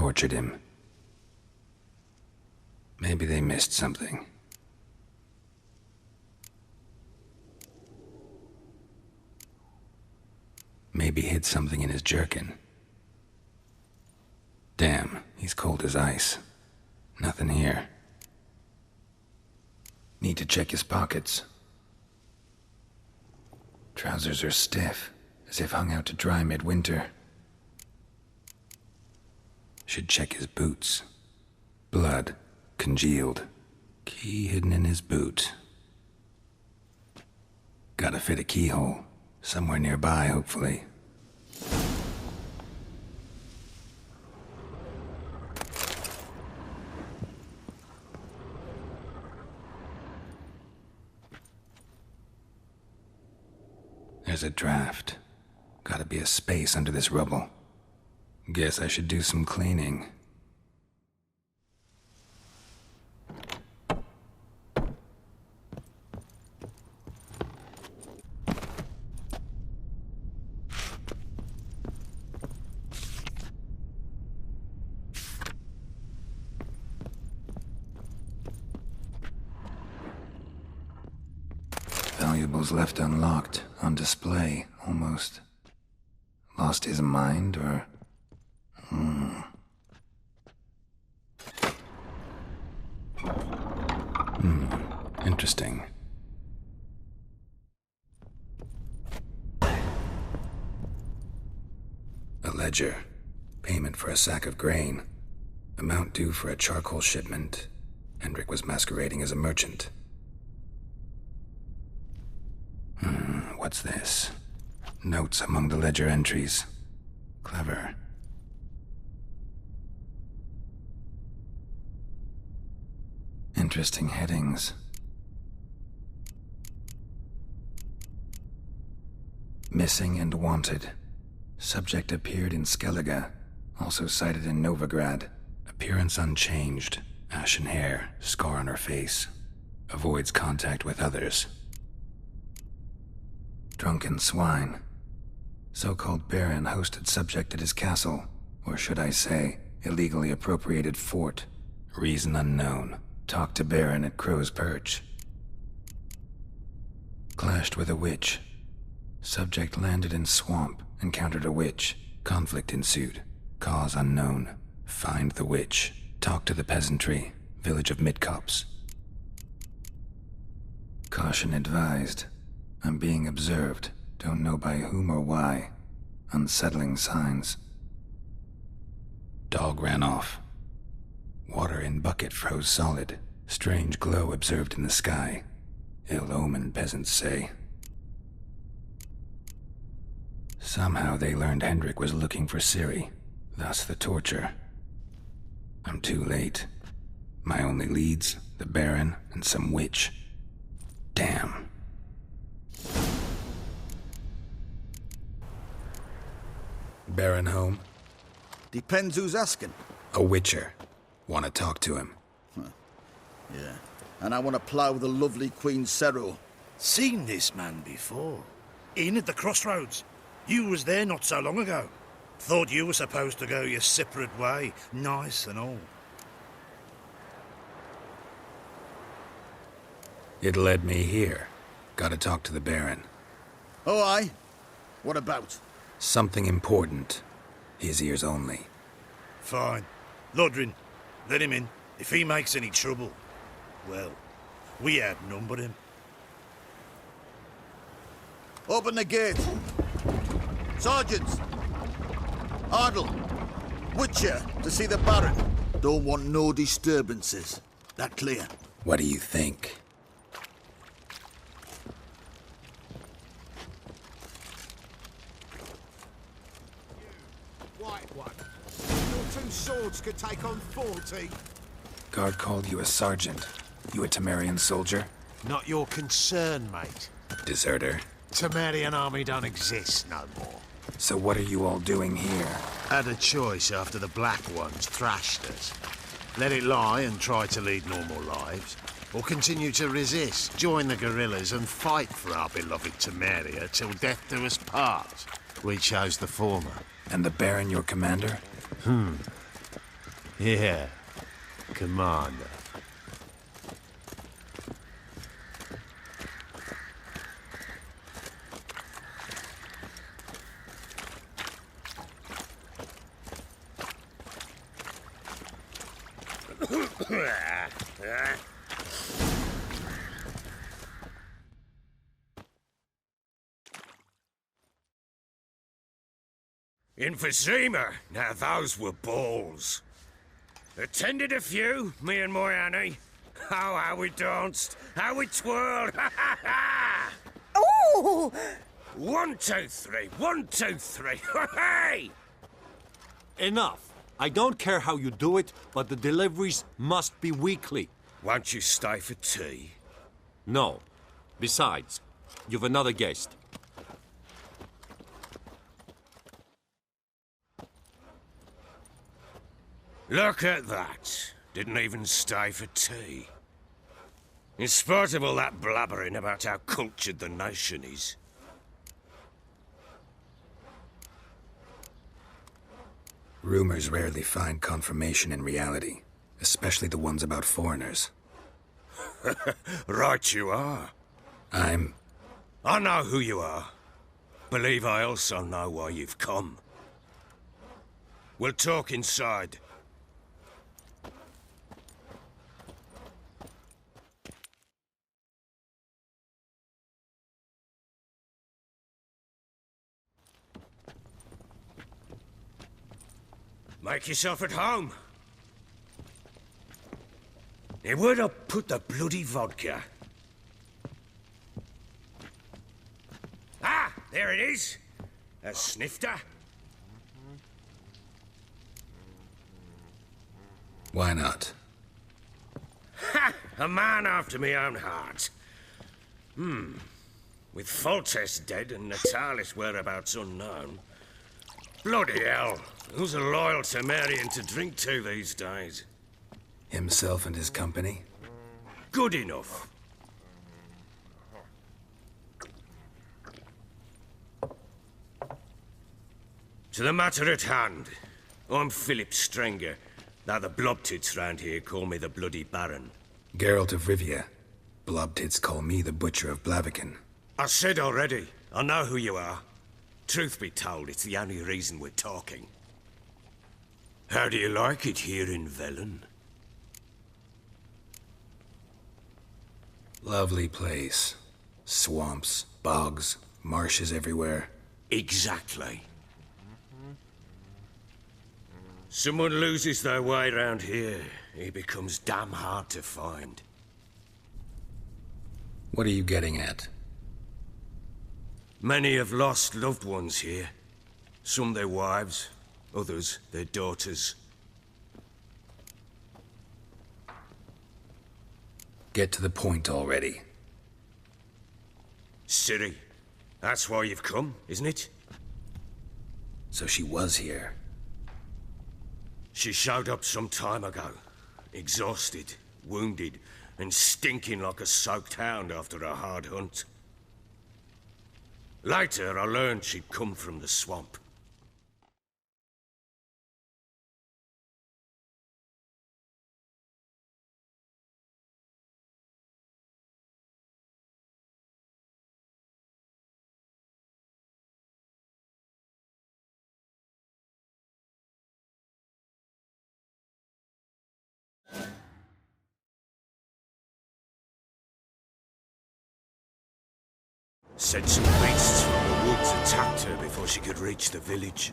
tortured him. Maybe they missed something. Maybe hid something in his jerkin. Damn, he's cold as ice. Nothing here. Need to check his pockets. Trousers are stiff, as if hung out to dry midwinter. Should check his boots. Blood, congealed. Key hidden in his boot. Gotta fit a keyhole. Somewhere nearby, hopefully. There's a draft. Gotta be a space under this rubble. Guess I should do some cleaning. Valuables left unlocked, on display, almost. Lost his mind, or... Interesting. A ledger. Payment for a sack of grain. Amount due for a charcoal shipment. Hendrik was masquerading as a merchant. What's this? Notes among the ledger entries. Clever. Interesting headings. Missing and wanted. Subject appeared in Skellige, also cited in Novigrad. Appearance unchanged. Ashen hair, scar on her face. Avoids contact with others. Drunken swine. So-called Baron hosted subject at his castle, or should I say, illegally appropriated fort. Reason unknown. Talked to Baron at Crow's Perch. Clashed with a witch. Subject landed in swamp, encountered a witch. Conflict ensued. Cause unknown. Find the witch. Talk to the peasantry. Village of Midcopse. Caution advised. I'm being observed. Don't know by whom or why. Unsettling signs. Dog ran off. Water in bucket froze solid. Strange glow observed in the sky. Ill omen, peasants say. Somehow they learned Hendrik was looking for Ciri. Thus the torture. I'm too late. My only leads, the Baron and some witch. Damn. Baron home? Depends who's asking. A witcher. Want to talk to him. Yeah. And I want to plough the lovely Queen Cero. Seen this man before. In at the crossroads. You was there not so long ago. Thought you were supposed to go your separate way. Nice and all. It led me here. Gotta talk to the Baron. Oh, aye? What about? Something important. His ears only. Fine. Lodrin, let him in. If he makes any trouble, well, we outnumber him. Open the gate. Sergeants! Ardle! Witcher, to see the Baron. Don't want no disturbances. That clear? What do you think? White one. Your two swords could take on 40. Guard called you a sergeant. You a Temerian soldier? Not your concern, mate. Deserter. Temerian army don't exist no more. So what are you all doing here? Had a choice after the Black Ones thrashed us. Let it lie and try to lead normal lives, or continue to resist, join the guerrillas and fight for our beloved Temeria till death do us part. We chose the former. And the Baron your commander? Yeah, Commander. Emphysema. Now those were balls. Attended a few, me and my Annie. Oh, how we danced, how we twirled. Ooh! 1, 2, 3. 1, 2, 3. Hey! Enough. I don't care how you do it, but the deliveries must be weekly. Won't you stay for tea? No. Besides, you've another guest. Look at that. Didn't even stay for tea. In spite of all that blabbering about how cultured the nation is. Rumors rarely find confirmation in reality, especially the ones about foreigners. Right you are. I know who you are. Believe I also know why you've come. We'll talk inside. Make yourself at home. Now, where'd I put the bloody vodka? Ah, there it is. A snifter. Why not? Ha! A man after my own heart. With Foltest dead and Natalis' whereabouts unknown. Bloody hell. Who's a loyal Temerian to drink to these days? Himself and his company? Good enough. To the matter at hand. I'm Philip Strenger, though the blobtits round here call me the Bloody Baron. Geralt of Rivia. Blobtits call me the Butcher of Blaviken. I said already, I know who you are. Truth be told, it's the only reason we're talking. How do you like it here in Velen? Lovely place. Swamps, bogs, marshes everywhere. Exactly. Someone loses their way round here, he becomes damn hard to find. What are you getting at? Many have lost loved ones here. Some their wives, others their daughters. Get to the point already. Ciri, that's why you've come, isn't it? So she was here. She showed up some time ago. Exhausted, wounded, and stinking like a soaked hound after a hard hunt. Later, I learned she'd come from the swamp. Said some beasts from the woods attacked her before she could reach the village.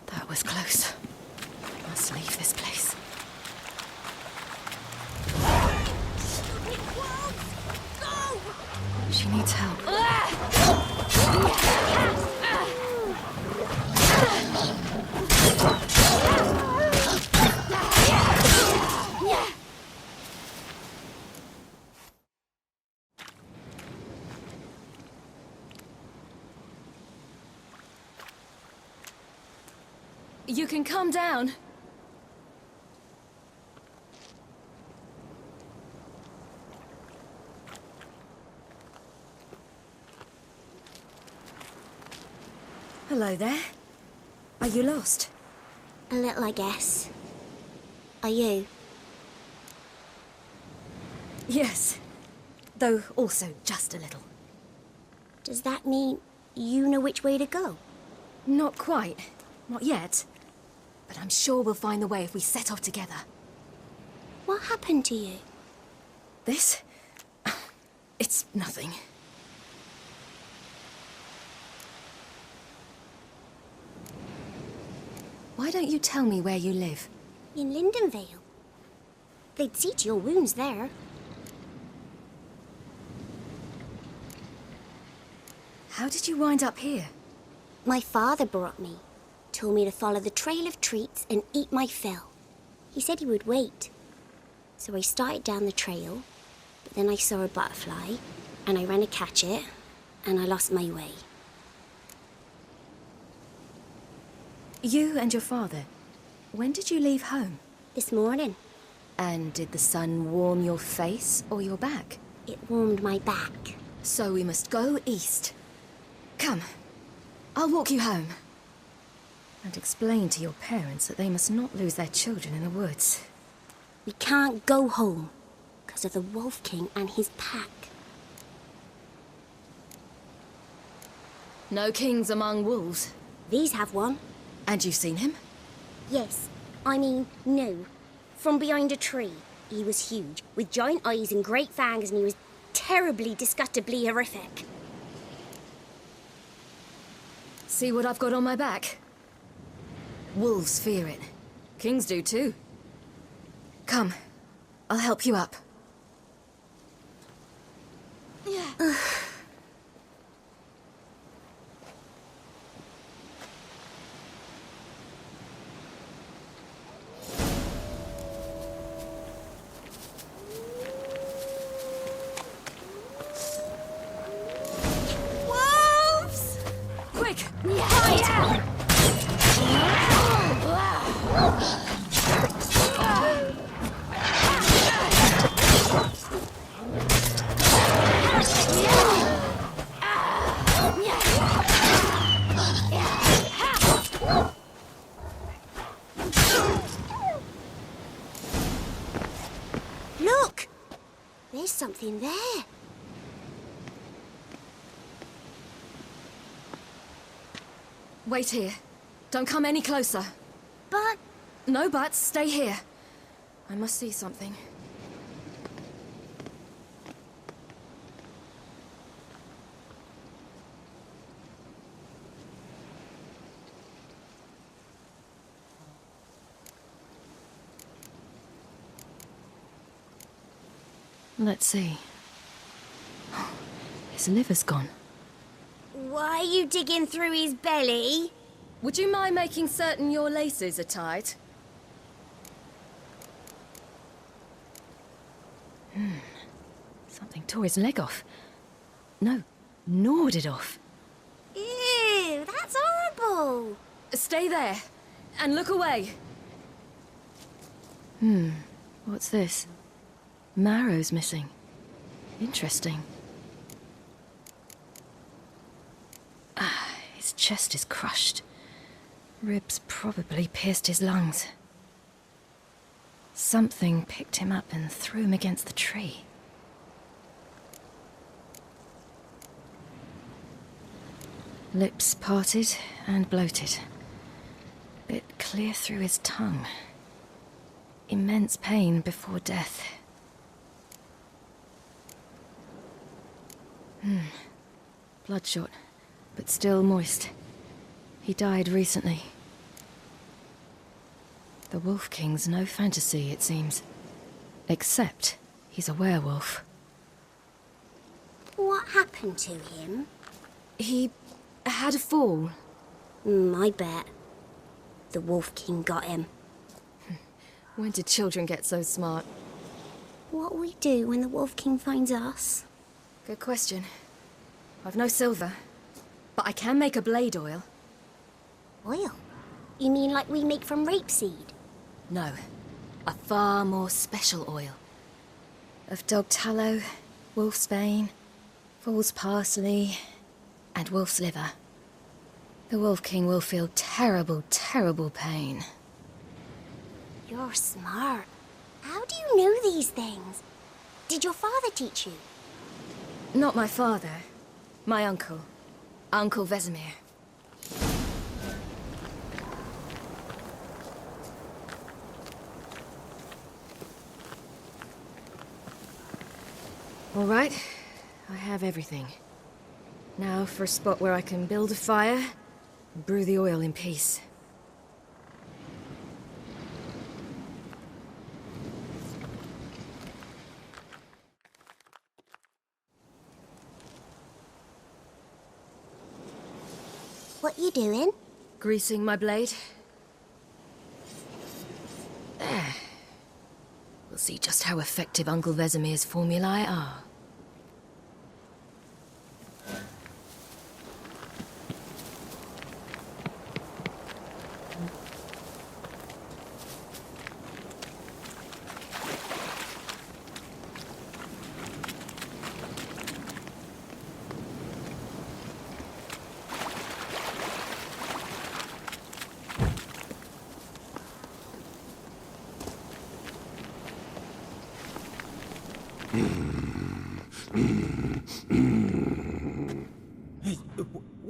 That was close. I must leave this place. She needs help. You can calm down. Hello there. Are you lost? A little, I guess. Are you? Yes. Though also just a little. Does that mean you know which way to go? Not quite. Not yet. But I'm sure we'll find the way if we set off together. What happened to you? This? It's nothing. Why don't you tell me where you live? In Lindenvale. They'd see to your wounds there. How did you wind up here? My father brought me. Told me to follow the trail of treats and eat my fill. He said he would wait. So I started down the trail, but then I saw a butterfly, and I ran to catch it, and I lost my way. You and your father, when did you leave home? This morning, And did the sun warm your face or your back? it warmed my back. So we must go east. Come, I'll walk you home. And explain to your parents that they must not lose their children in the woods. We can't go home because of the Wolf King and his pack. No kings among wolves. These have one. And you've seen him? Yes, I mean, no. From behind a tree. He was huge, with giant eyes and great fangs, and he was terribly, disgustingly horrific. See what I've got on my back? Wolves fear it. Kings do too. Come, I'll help you up. Wolves! Quick! Look! There's something there. Wait here. Don't come any closer. But No buts, stay here. I must see something. Let's see. His liver's gone. why are you digging through his belly? Would you mind making certain your laces are tied? Something tore his leg off. No, gnawed it off. Ew, that's horrible. Stay there, and look away. What's this? Marrow's missing. Interesting. His chest is crushed. Ribs probably pierced his lungs. Something picked him up and threw him against the tree. Lips parted and bloated. Bit clear through his tongue. Immense pain before death. Bloodshot, but still moist. He died recently. The Wolf King's no fantasy, it seems. Except he's a werewolf. What happened to him? He had a fall. I bet. The Wolf King got him. When did children get so smart? What'll we do when the Wolf King finds us? Good question. I've no silver, but I can make a blade oil. Oil? You mean like we make from rapeseed? No, a far more special oil. Of dog tallow, wolf's bane, fool's parsley, and wolf's liver. The Wolf King will feel terrible, terrible pain. You're smart. How do you know these things? Did your father teach you? Not my father. My uncle. Uncle Vesemir. All right. I have everything. Now for a spot where I can build a fire and brew the oil in peace. What you doing? Greasing my blade. There. We'll see just how effective Uncle Vesemir's formulae are.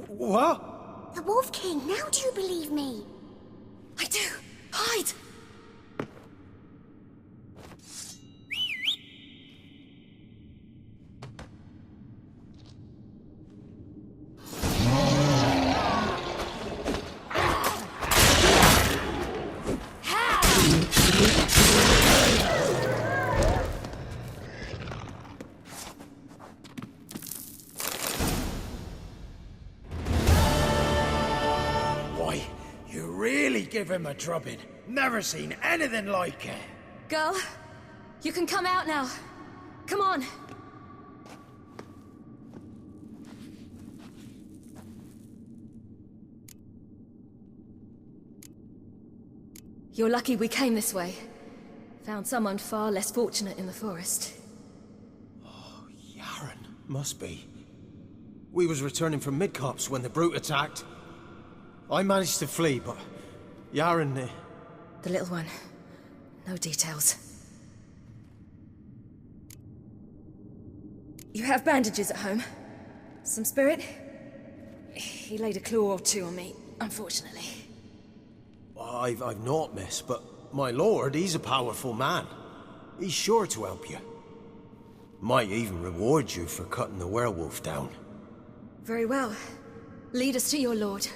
What? The Wolf King, now do you believe me? I do! Hide! Why, you really give him a drubbing. Never seen anything like it. Girl, you can come out now. Come on. You're lucky we came this way. Found someone far less fortunate in the forest. Yaren, must be. We was returning from Midcopse when the brute attacked. I managed to flee, but Yaren... The little one. No details. You have bandages at home? Some spirit? He laid a claw or two on me, unfortunately. I've not, miss, but my lord, he's a powerful man. He's sure to help you. Might even reward you for cutting the werewolf down. Very well. Lead us to your lord.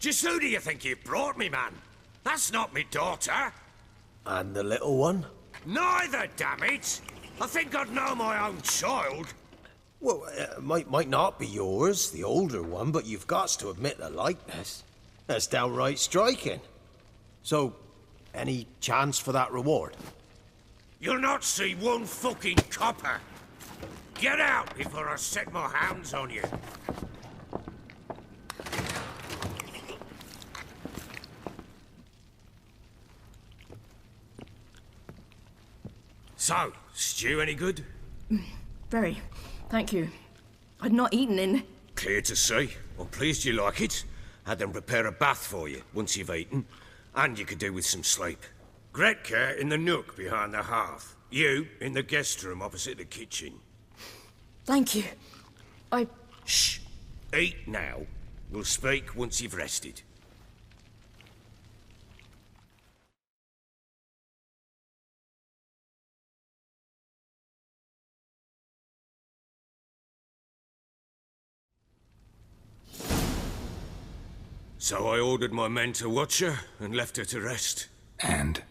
Just who do you think you brought me, man? That's not me daughter. And the little one? Neither, damn it! I think I'd know my own child. Well, might not be yours, the older one, but you've got to admit the likeness. That's downright striking. So, any chance for that reward? You'll not see one fucking copper. Get out before I set my hounds on you. So, stew any good? Very. Thank you. I'd not eaten in... Clear to see. I'm pleased you like it. Had them prepare a bath for you once you've eaten. And you could do with some sleep. Gretka in the nook behind the hearth. You in the guest room opposite the kitchen. Thank you. I Shh. Eat now. We'll speak once you've rested. So I ordered my men to watch her and left her to rest. And?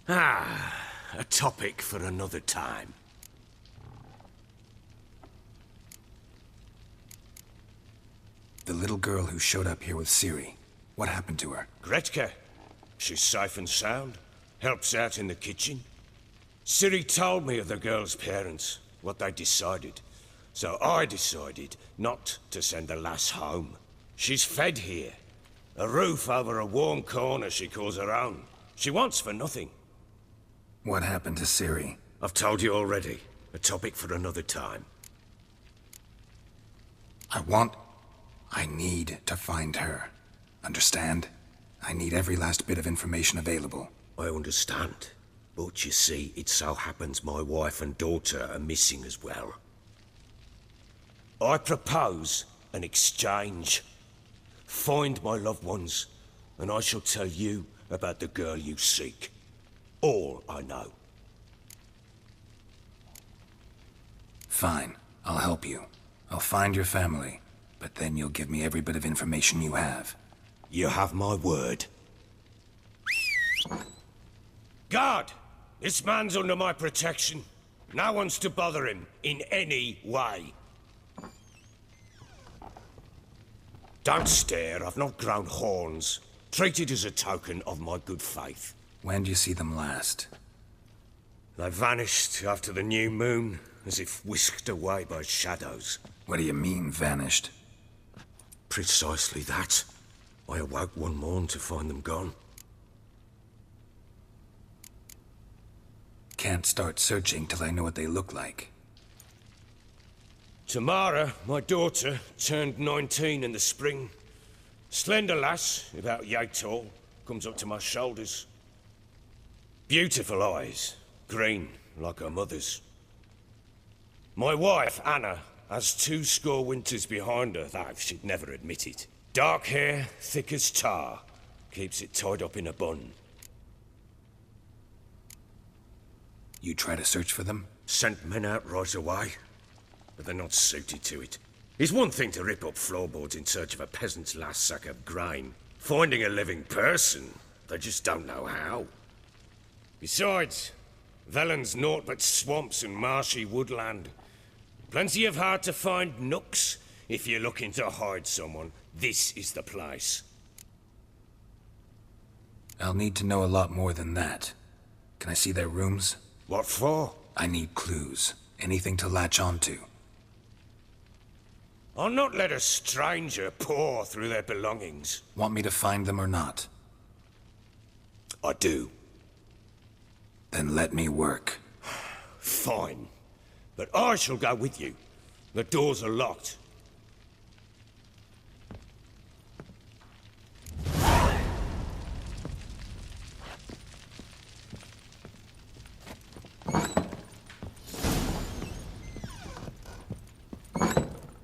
A topic for another time. The little girl who showed up here with Ciri. What happened to her? Gretka. She's safe and sound. Helps out in the kitchen. Ciri told me of the girl's parents, what they decided. So I decided not to send the lass home. She's fed here. A roof over a warm corner she calls her own. She wants for nothing. What happened to Ciri? I've told you already. A topic for another time. I need to find her. Understand? I need every last bit of information available. I understand. But you see, it so happens my wife and daughter are missing as well. I propose an exchange. Find my loved ones, and I shall tell you about the girl you seek. All I know. Fine. I'll help you. I'll find your family, but then you'll give me every bit of information you have. You have my word. Guard! This man's under my protection. No one's to bother him in any way. Don't stare, I've not grown horns. Treat it as a token of my good faith. When do you see them last? They vanished after the new moon, as if whisked away by shadows. What do you mean, vanished? Precisely that. I awoke one morn to find them gone. Can't start searching till I know what they look like. Tamara, my daughter, turned 19 in the spring. Slender lass, about yay tall, comes up to my shoulders. Beautiful eyes, green like her mother's. My wife, Anna, has 20 winters behind her, though she'd never admit it. Dark hair, thick as tar, keeps it tied up in a bun. You try to search for them? Sent men out right away, but they're not suited to it. It's one thing to rip up floorboards in search of a peasant's last sack of grain. Finding a living person, they just don't know how. Besides, Velen's naught but swamps and marshy woodland. Plenty of hard-to-find nooks. If you're looking to hide someone, this is the place. I'll need to know a lot more than that. Can I see their rooms? What for? I need clues. Anything to latch onto. I'll not let a stranger pore through their belongings. Want me to find them or not? I do. Then let me work. Fine. But I shall go with you. The doors are locked.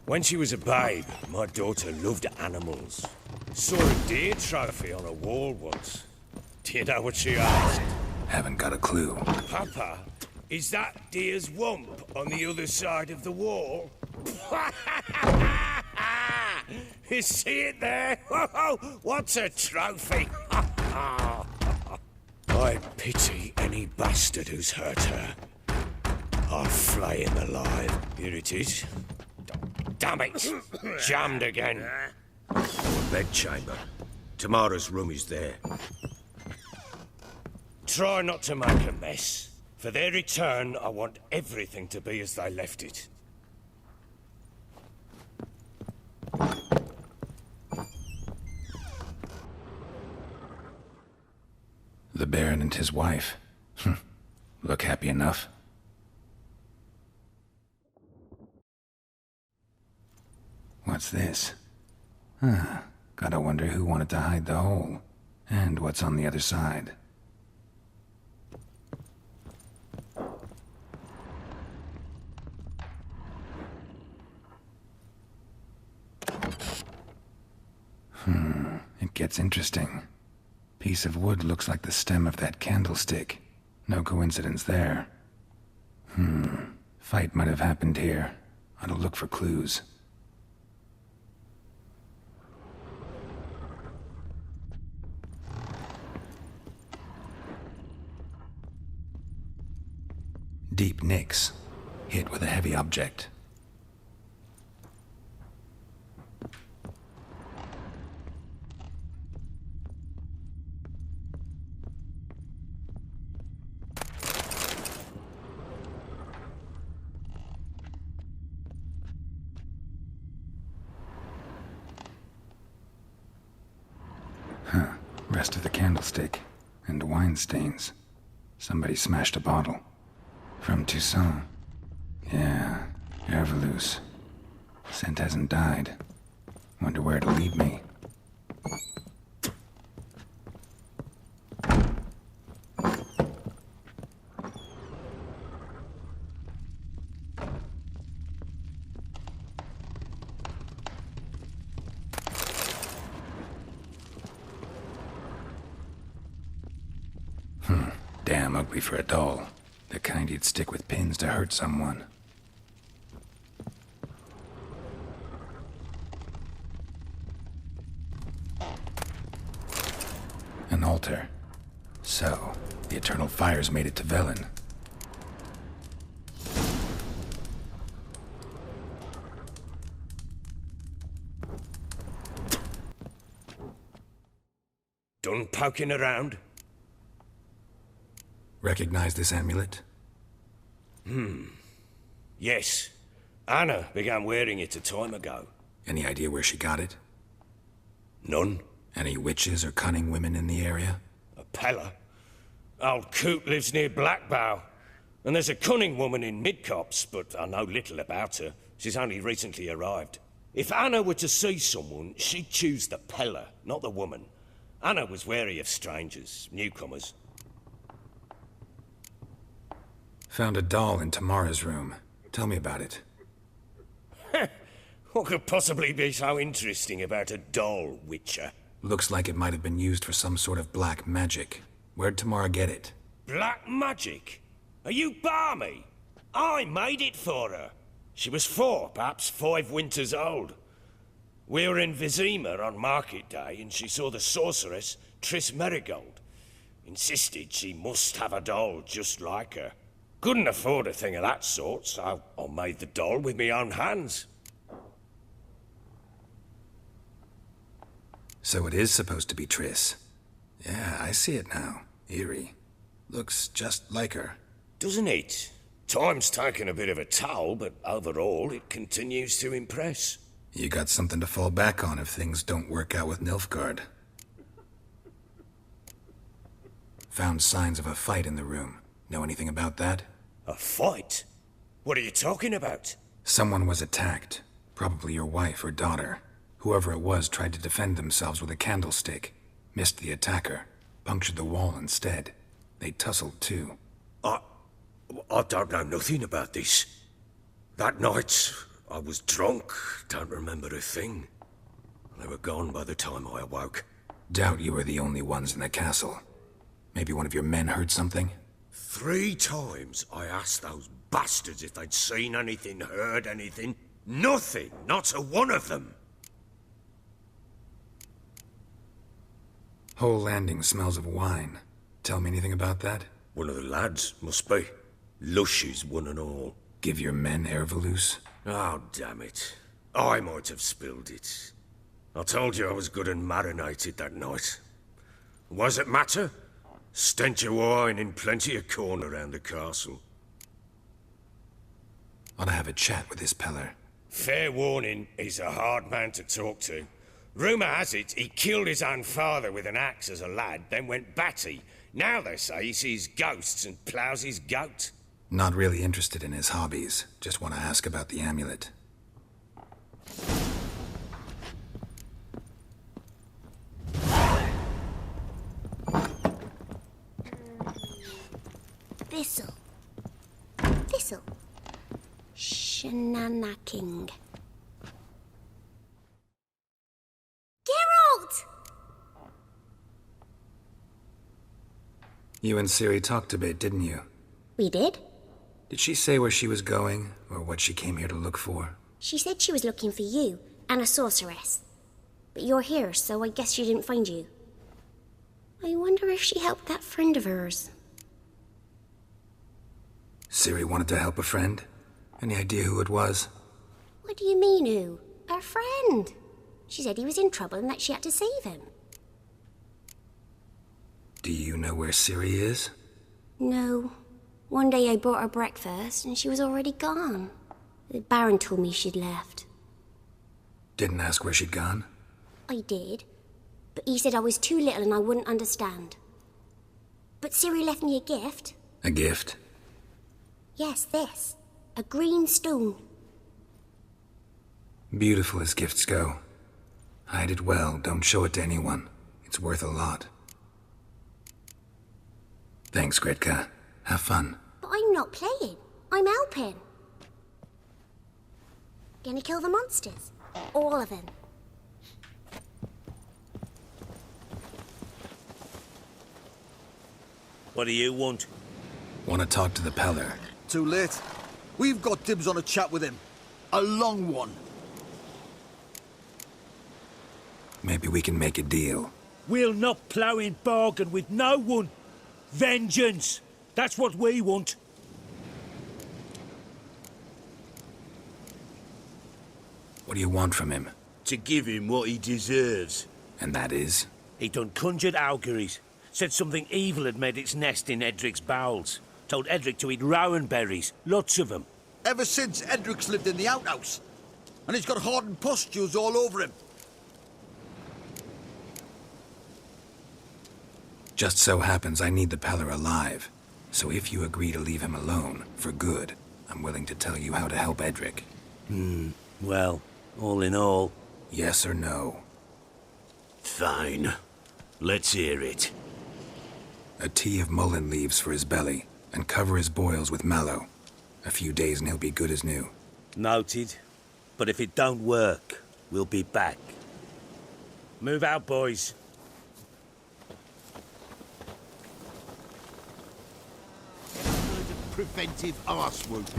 When she was a babe, my daughter loved animals. Saw a deer trophy on a wall once. Do you know what she asked? Haven't got a clue. Papa, is that deer's wump on the other side of the wall? You see it there? What's a trophy? I pity any bastard who's hurt her. I'll flay him alive. Here it is. Damn it! Jammed again. Bedchamber. Tamara's room is there. Try not to make a mess. For their return, I want everything to be as they left it. The Baron and his wife. Look happy enough. What's this? Gotta wonder who wanted to hide the hole. And what's on the other side. It gets interesting. Piece of wood looks like the stem of that candlestick. No coincidence there. Fight might have happened here. Ought to look for clues. Deep nicks. Hit with a heavy object. Rest of the candlestick. And wine stains. Somebody smashed a bottle. From Toussaint. Yeah, Herveloos. Scent hasn't died. Wonder where it'll lead me. Damn ugly for a doll. The kind you'd stick with pins to hurt someone. An altar. So, the eternal fires made it to Velen. Done poking around? Recognize this amulet? Yes. Anna began wearing it a time ago. Any idea where she got it? None. Any witches or cunning women in the area? A Pella. Old Coot lives near Blackbow. And there's a cunning woman in Midcopse, but I know little about her. She's only recently arrived. If Anna were to see someone, she'd choose the Pella, not the woman. Anna was wary of strangers, newcomers. Found a doll in Tamara's room. Tell me about it. What could possibly be so interesting about a doll, Witcher? Looks like it might have been used for some sort of black magic. Where'd Tamara get it? Black magic? Are you balmy? I made it for her. She was 4, perhaps 5 winters old. We were in Vizima on market day, and she saw the sorceress, Triss Merigold. Insisted she must have a doll just like her. Couldn't afford a thing of that sort, so I made the doll with my own hands. So it is supposed to be Triss. Yeah, I see it now. Eerie. Looks just like her. Doesn't it? Time's taken a bit of a toll, but overall it continues to impress. You got something to fall back on if things don't work out with Nilfgaard. Found signs of a fight in the room. Know anything about that? A fight? What are you talking about? Someone was attacked. Probably your wife or daughter. Whoever it was tried to defend themselves with a candlestick. Missed the attacker. Punctured the wall instead. They tussled too. I don't know nothing about this. That night, I was drunk. Don't remember a thing. They were gone by the time I awoke. Doubt you were the only ones in the castle. Maybe one of your men heard something? 3 times I asked those bastards if they'd seen anything, heard anything. Nothing, not a one of them. Whole landing smells of wine. Tell me anything about that? One of the lads, must be. Lushes, one and all. Give your men Herveloos? Oh, damn it. I might have spilled it. I told you I was good and marinated that night. What does it matter? Stench of wine in plenty of corn around the castle. Ought to have a chat with this Peller. Fair warning, he's a hard man to talk to. Rumour has it he killed his own father with an axe as a lad, then went batty. Now they say he sees ghosts and ploughs his goat. Not really interested in his hobbies. Just want to ask about the amulet. Thistle. Thistle. Shenanaking. Geralt! You and Ciri talked a bit, didn't you? We did. Did she say where she was going, or what she came here to look for? She said she was looking for you and a sorceress. But you're here, so I guess she didn't find you. I wonder if she helped that friend of hers. Ciri wanted to help a friend? Any idea who it was? What do you mean, who? Her friend. She said he was in trouble and that she had to save him. Do you know where Ciri is? No. One day I brought her breakfast and she was already gone. The Baron told me she'd left. Didn't ask where she'd gone? I did. But he said I was too little and I wouldn't understand. But Ciri left me a gift. A gift? Yes, this. A green stone. Beautiful as gifts go. Hide it well, don't show it to anyone. It's worth a lot. Thanks, Gretka. Have fun. But I'm not playing. I'm helping. Gonna kill the monsters. All of them. What do you want? Want to talk to the Peller. Too late. We've got dibs on a chat with him. A long one. Maybe we can make a deal. We'll not plough in bargain with no one. Vengeance. That's what we want. What do you want from him? To give him what he deserves. And that is? He done conjured auguries. Said something evil had made its nest in Edric's bowels. Told Edric to eat rowan berries. Lots of them. Ever since Edric's lived in the outhouse. And he's got hardened pustules all over him. Just so happens I need the Peller alive. So if you agree to leave him alone, for good, I'm willing to tell you how to help Edric. Well, all in all... Yes or no? Fine. Let's hear it. A tea of mullein leaves for his belly, and cover his boils with mallow. A few days and he'll be good as new. Noted. But if it don't work, we'll be back. Move out, boys. Preventive arse wound.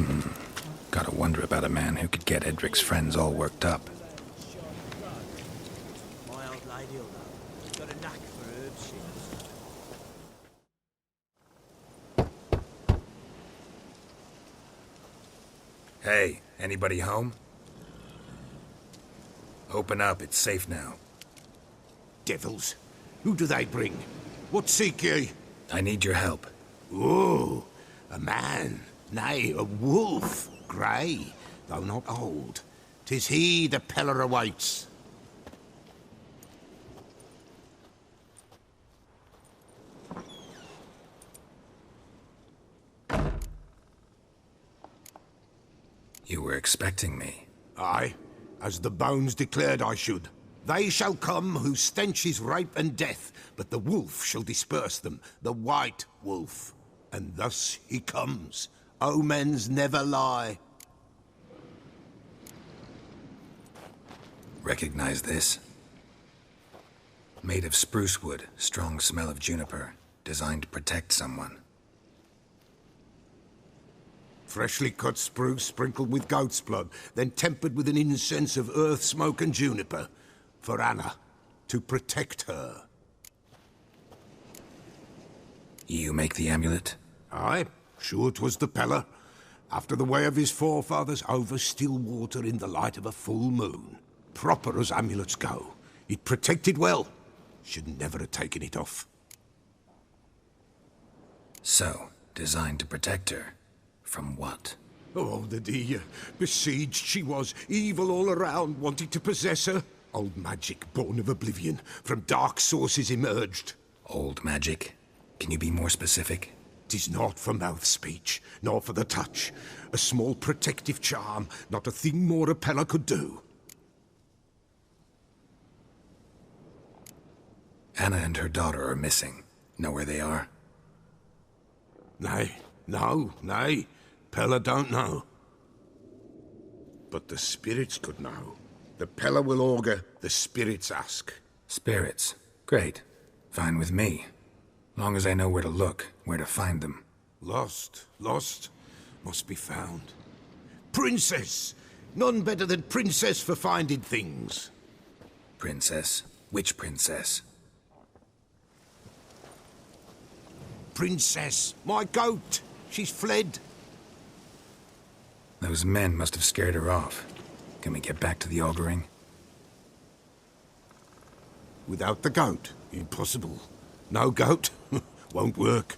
Gotta wonder about a man who could get Edric's friends all worked up. My old lady, although, got a knack for herb shit. Hey, anybody home? Open up, it's safe now. Devils. Who do they bring? What seek ye? I need your help. Oh, a man. Nay, a wolf. Grey, though not old. 'Tis he the Peller awaits. You were expecting me. Aye, as the bones declared I should. They shall come whose stench is rape and death, but the wolf shall disperse them, the white wolf. And thus he comes. Omens never lie. Recognize this? Made of spruce wood, strong smell of juniper, designed to protect someone. Freshly cut spruce sprinkled with goat's blood, then tempered with an incense of earth, smoke and juniper. For Anna, to protect her. You make the amulet? Aye, sure 'twas the Peller. After the way of his forefathers, over still water in the light of a full moon. Proper as amulets go. It protected well. Should never have taken it off. So, designed to protect her. From what? Oh, the dear. Besieged she was, evil all around, wanting to possess her. Old magic, born of oblivion, from dark sources emerged. Old magic? Can you be more specific? 'Tis not for mouth speech, nor for the touch. A small protective charm, not a thing more a Peller could do. Anna and her daughter are missing. Know where they are? Nay, nay. Peller don't know. But the spirits could know. The Peller will augur, the spirits ask. Spirits. Great. Fine with me. Long as I know where to look, where to find them. Lost, must be found. Princess! None better than Princess for finding things. Princess? Which princess? Princess, my goat! She's fled. Those men must have scared her off. Can we get back to the auguring? Without the goat, impossible. No goat, won't work.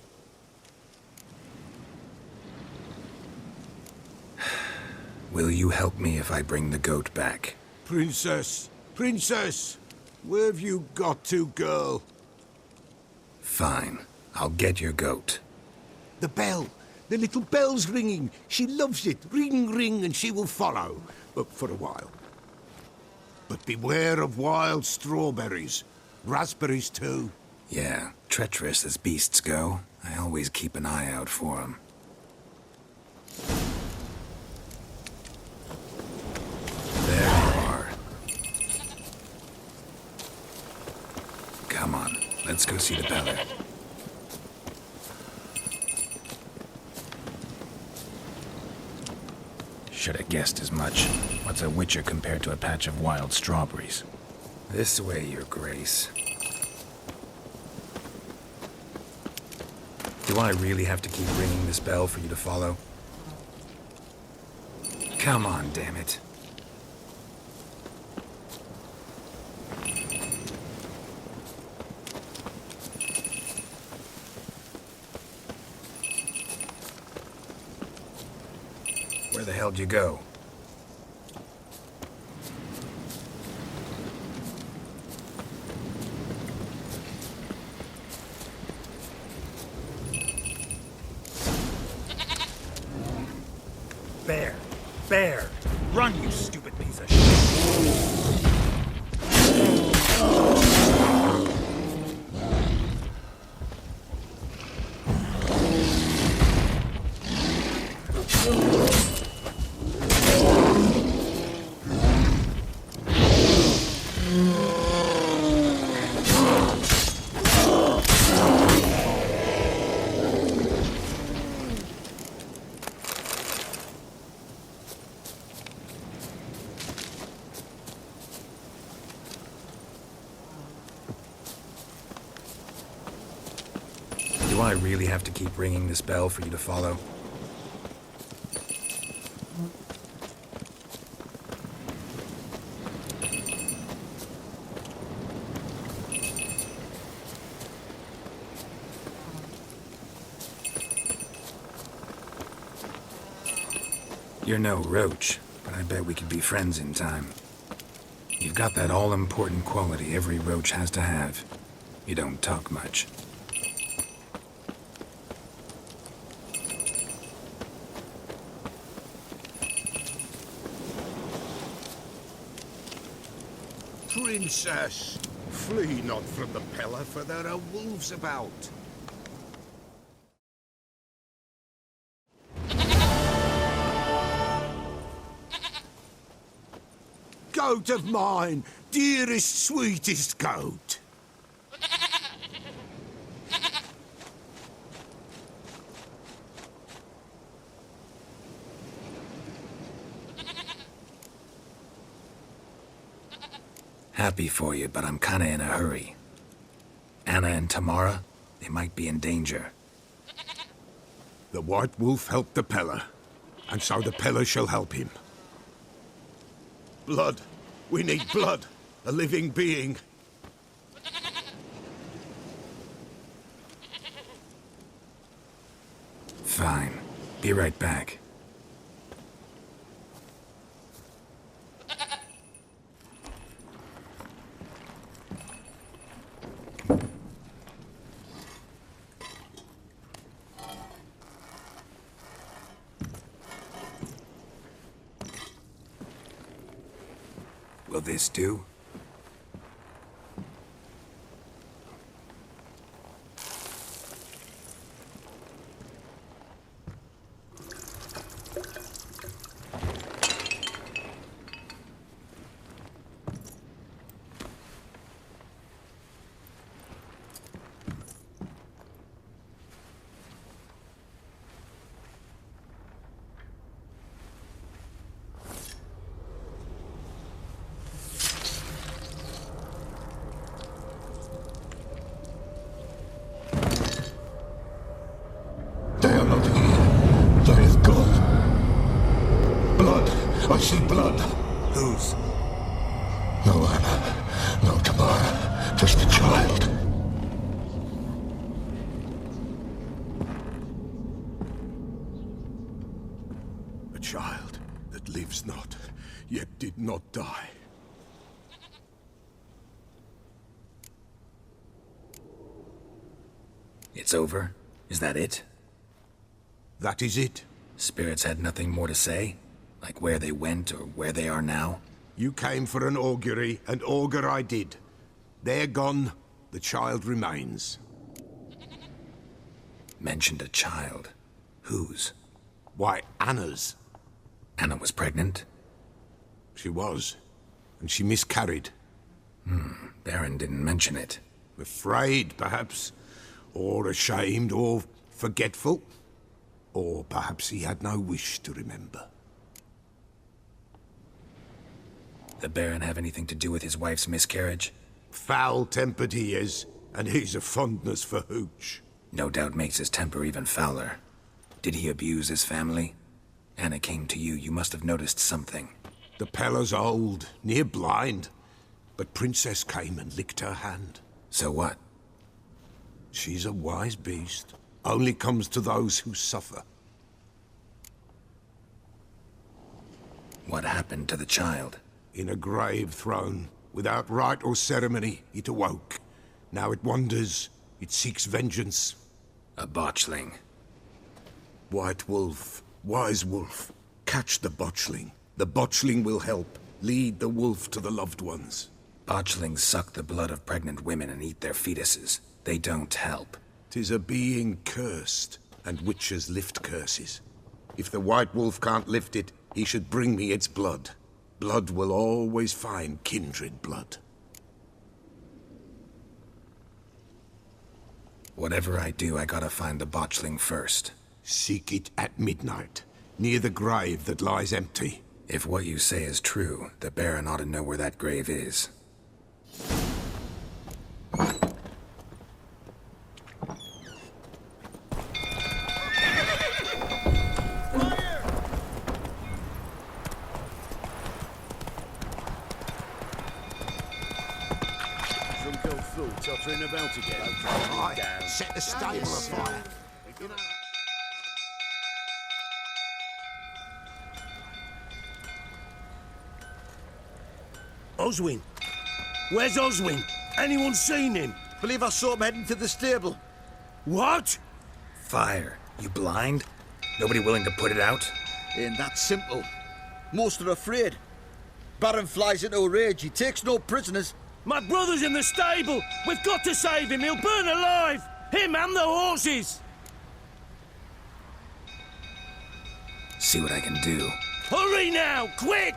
Will you help me if I bring the goat back? Princess, Princess! Where have you got to, girl? Fine. I'll get your goat. The bell! The little bell's ringing. She loves it. Ring, ring, and she will follow. But for a while. But beware of wild strawberries. Raspberries, too. Yeah, treacherous as beasts go. I always keep an eye out for them. There you are. Come on, let's go see the Beller. Should have guessed as much. What's a witcher compared to a patch of wild strawberries? This way, your grace. Do I really have to keep ringing this bell for you to follow? Come on, damn it. Where the hell'd you go? Bear! Run, you stupid piece of shit! Do I really have to keep ringing this bell for you to follow? You're no roach, but I bet we could be friends in time. You've got that all-important quality every roach has to have. You don't talk much. Princess, flee not from the Pellar, for there are wolves about. Goat of mine, dearest, sweetest goat. Happy for you, but I'm kinda in a hurry. Anna and Tamara, they might be in danger. The White Wolf helped the Pellar, and so the Pellar shall help him. Blood. We need blood. A living being. Fine. Be right back. Will this do? I see blood. Whose? No Anna, no Tamara, just a child. A child that lives not, yet did not die. It's over? Is that it? That is it. Spirits had nothing more to say? Like where they went or where they are now? You came for an augury, and augur I did. They're gone, the child remains. Mentioned a child. Whose? Why, Anna's. Anna was pregnant? She was, and she miscarried. Baron didn't mention it. Afraid, perhaps, or ashamed, or forgetful. Or perhaps he had no wish to remember. The Baron have anything to do with his wife's miscarriage? Foul-tempered he is, and he's a fondness for hooch. No doubt makes his temper even fouler. Did he abuse his family? Anna came to you, you must have noticed something. The Pella's old, near blind, but Princess came and licked her hand. So what? She's a wise beast. Only comes to those who suffer. What happened to the child? In a grave thrown, without rite or ceremony, it awoke. Now it wanders, it seeks vengeance. A botchling. White wolf, wise wolf, catch the botchling. The botchling will help, lead the wolf to the loved ones. Botchlings suck the blood of pregnant women and eat their fetuses. They don't help. 'Tis a being cursed, and witches lift curses. If the white wolf can't lift it, he should bring me its blood. Blood will always find kindred blood. Whatever I do, I gotta find the botchling first. Seek it at midnight, near the grave that lies empty. If what you say is true, the Baron ought to know where that grave is. Tottering about again. Right, set the stable afire. Oswin? Where's Oswin? Anyone seen him? Believe I saw him heading to the stable. What? Fire. You blind? Nobody willing to put it out? Ain't that simple. Most are afraid. Baron flies into a rage. He takes no prisoners. My brother's in the stable! We've got to save him! He'll burn alive! Him and the horses! See what I can do. Hurry now! Quick!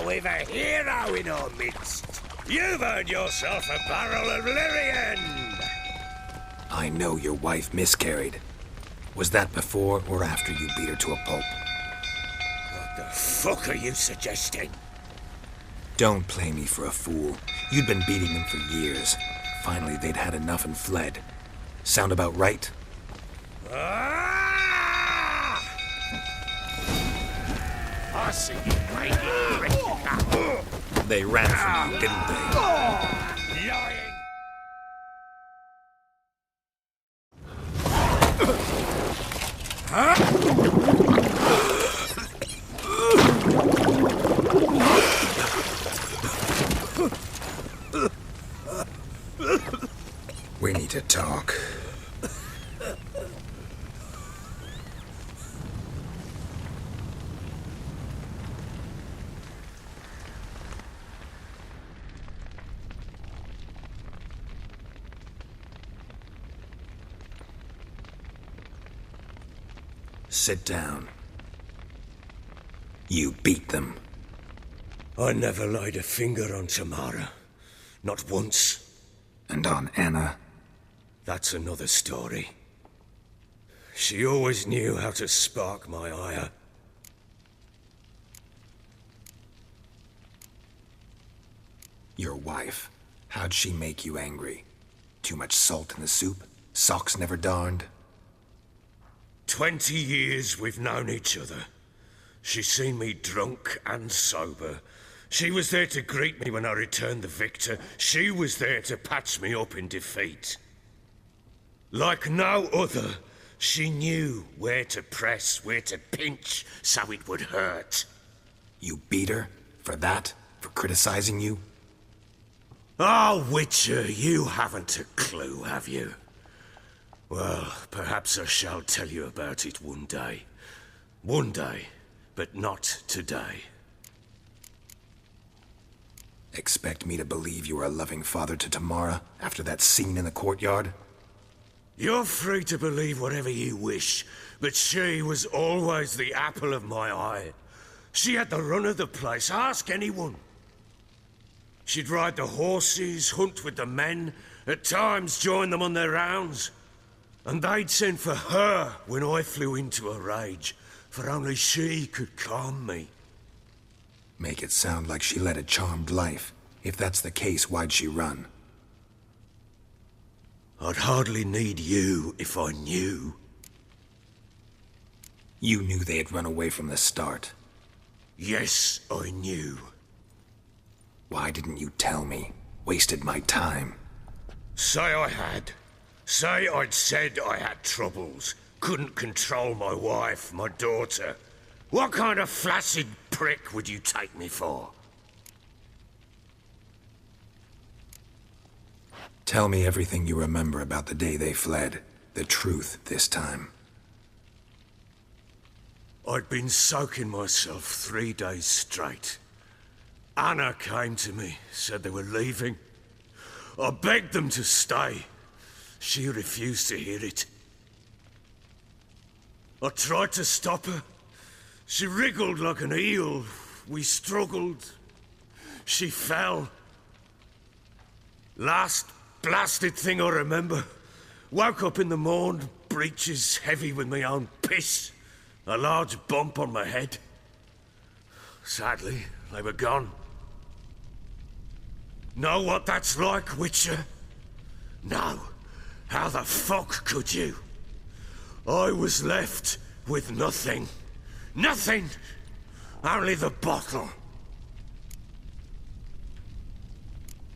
We've a hero in our midst. You've earned yourself a barrel of Lyrian. I know your wife miscarried. Was that before or after you beat her to a pulp? What the fuck are you suggesting? Don't play me for a fool. You'd been beating them for years. Finally, they'd had enough and fled. Sound about right? I see you breaking. They ran from you, didn't they? Lying. We need to talk. Sit down. You beat them. I never laid a finger on Tamara. Not once. And on Anna? That's another story. She always knew how to spark my ire. Your wife. How'd she make you angry? Too much salt in the soup? Socks never darned? 20 years we've known each other. She's seen me drunk and sober. She was there to greet me when I returned the victor. She was there to patch me up in defeat. Like no other, she knew where to press, where to pinch, so it would hurt. You beat her? For that? For criticizing you? Oh, Witcher, you haven't a clue, have you? Well, perhaps I shall tell you about it one day. One day, but not today. Expect me to believe you were a loving father to Tamara after that scene in the courtyard? You're free to believe whatever you wish, but she was always the apple of my eye. She had the run of the place, ask anyone. She'd ride the horses, hunt with the men, at times join them on their rounds. And they'd send for her when I flew into a rage, for only she could calm me. Make it sound like she led a charmed life. If that's the case, why'd she run? I'd hardly need you if I knew. You knew they had run away from the start. Yes, I knew. Why didn't you tell me? Wasted my time. Say I had. Say I'd said I had troubles. Couldn't control my wife, my daughter. What kind of flaccid prick would you take me for? Tell me everything you remember about the day they fled. The truth this time. I'd been soaking myself 3 days straight. Anna came to me, said they were leaving. I begged them to stay. She refused to hear it. I tried to stop her. She wriggled like an eel. We struggled. She fell. Last blasted thing I remember. Woke up in the morn, breeches heavy with my own piss. A large bump on my head. Sadly, they were gone. Know what that's like, Witcher? No. How the fuck could you? I was left with nothing. Nothing! Only the bottle.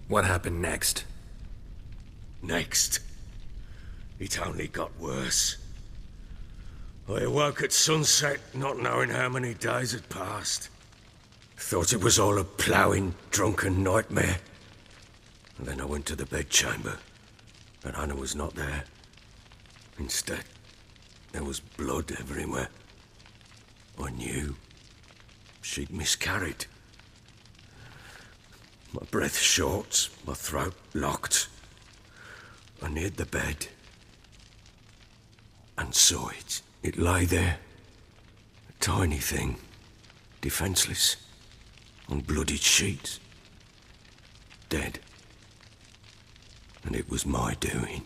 What happened next? Next? It only got worse. I awoke at sunset, not knowing how many days had passed. Thought it was all a ploughing, drunken nightmare. And then I went to the bedchamber, and Anna was not there. Instead, there was blood everywhere. I knew she'd miscarried. My breath short, my throat locked. I neared the bed and saw it. It lay there, a tiny thing, defenseless, on bloodied sheets, dead. And it was my doing.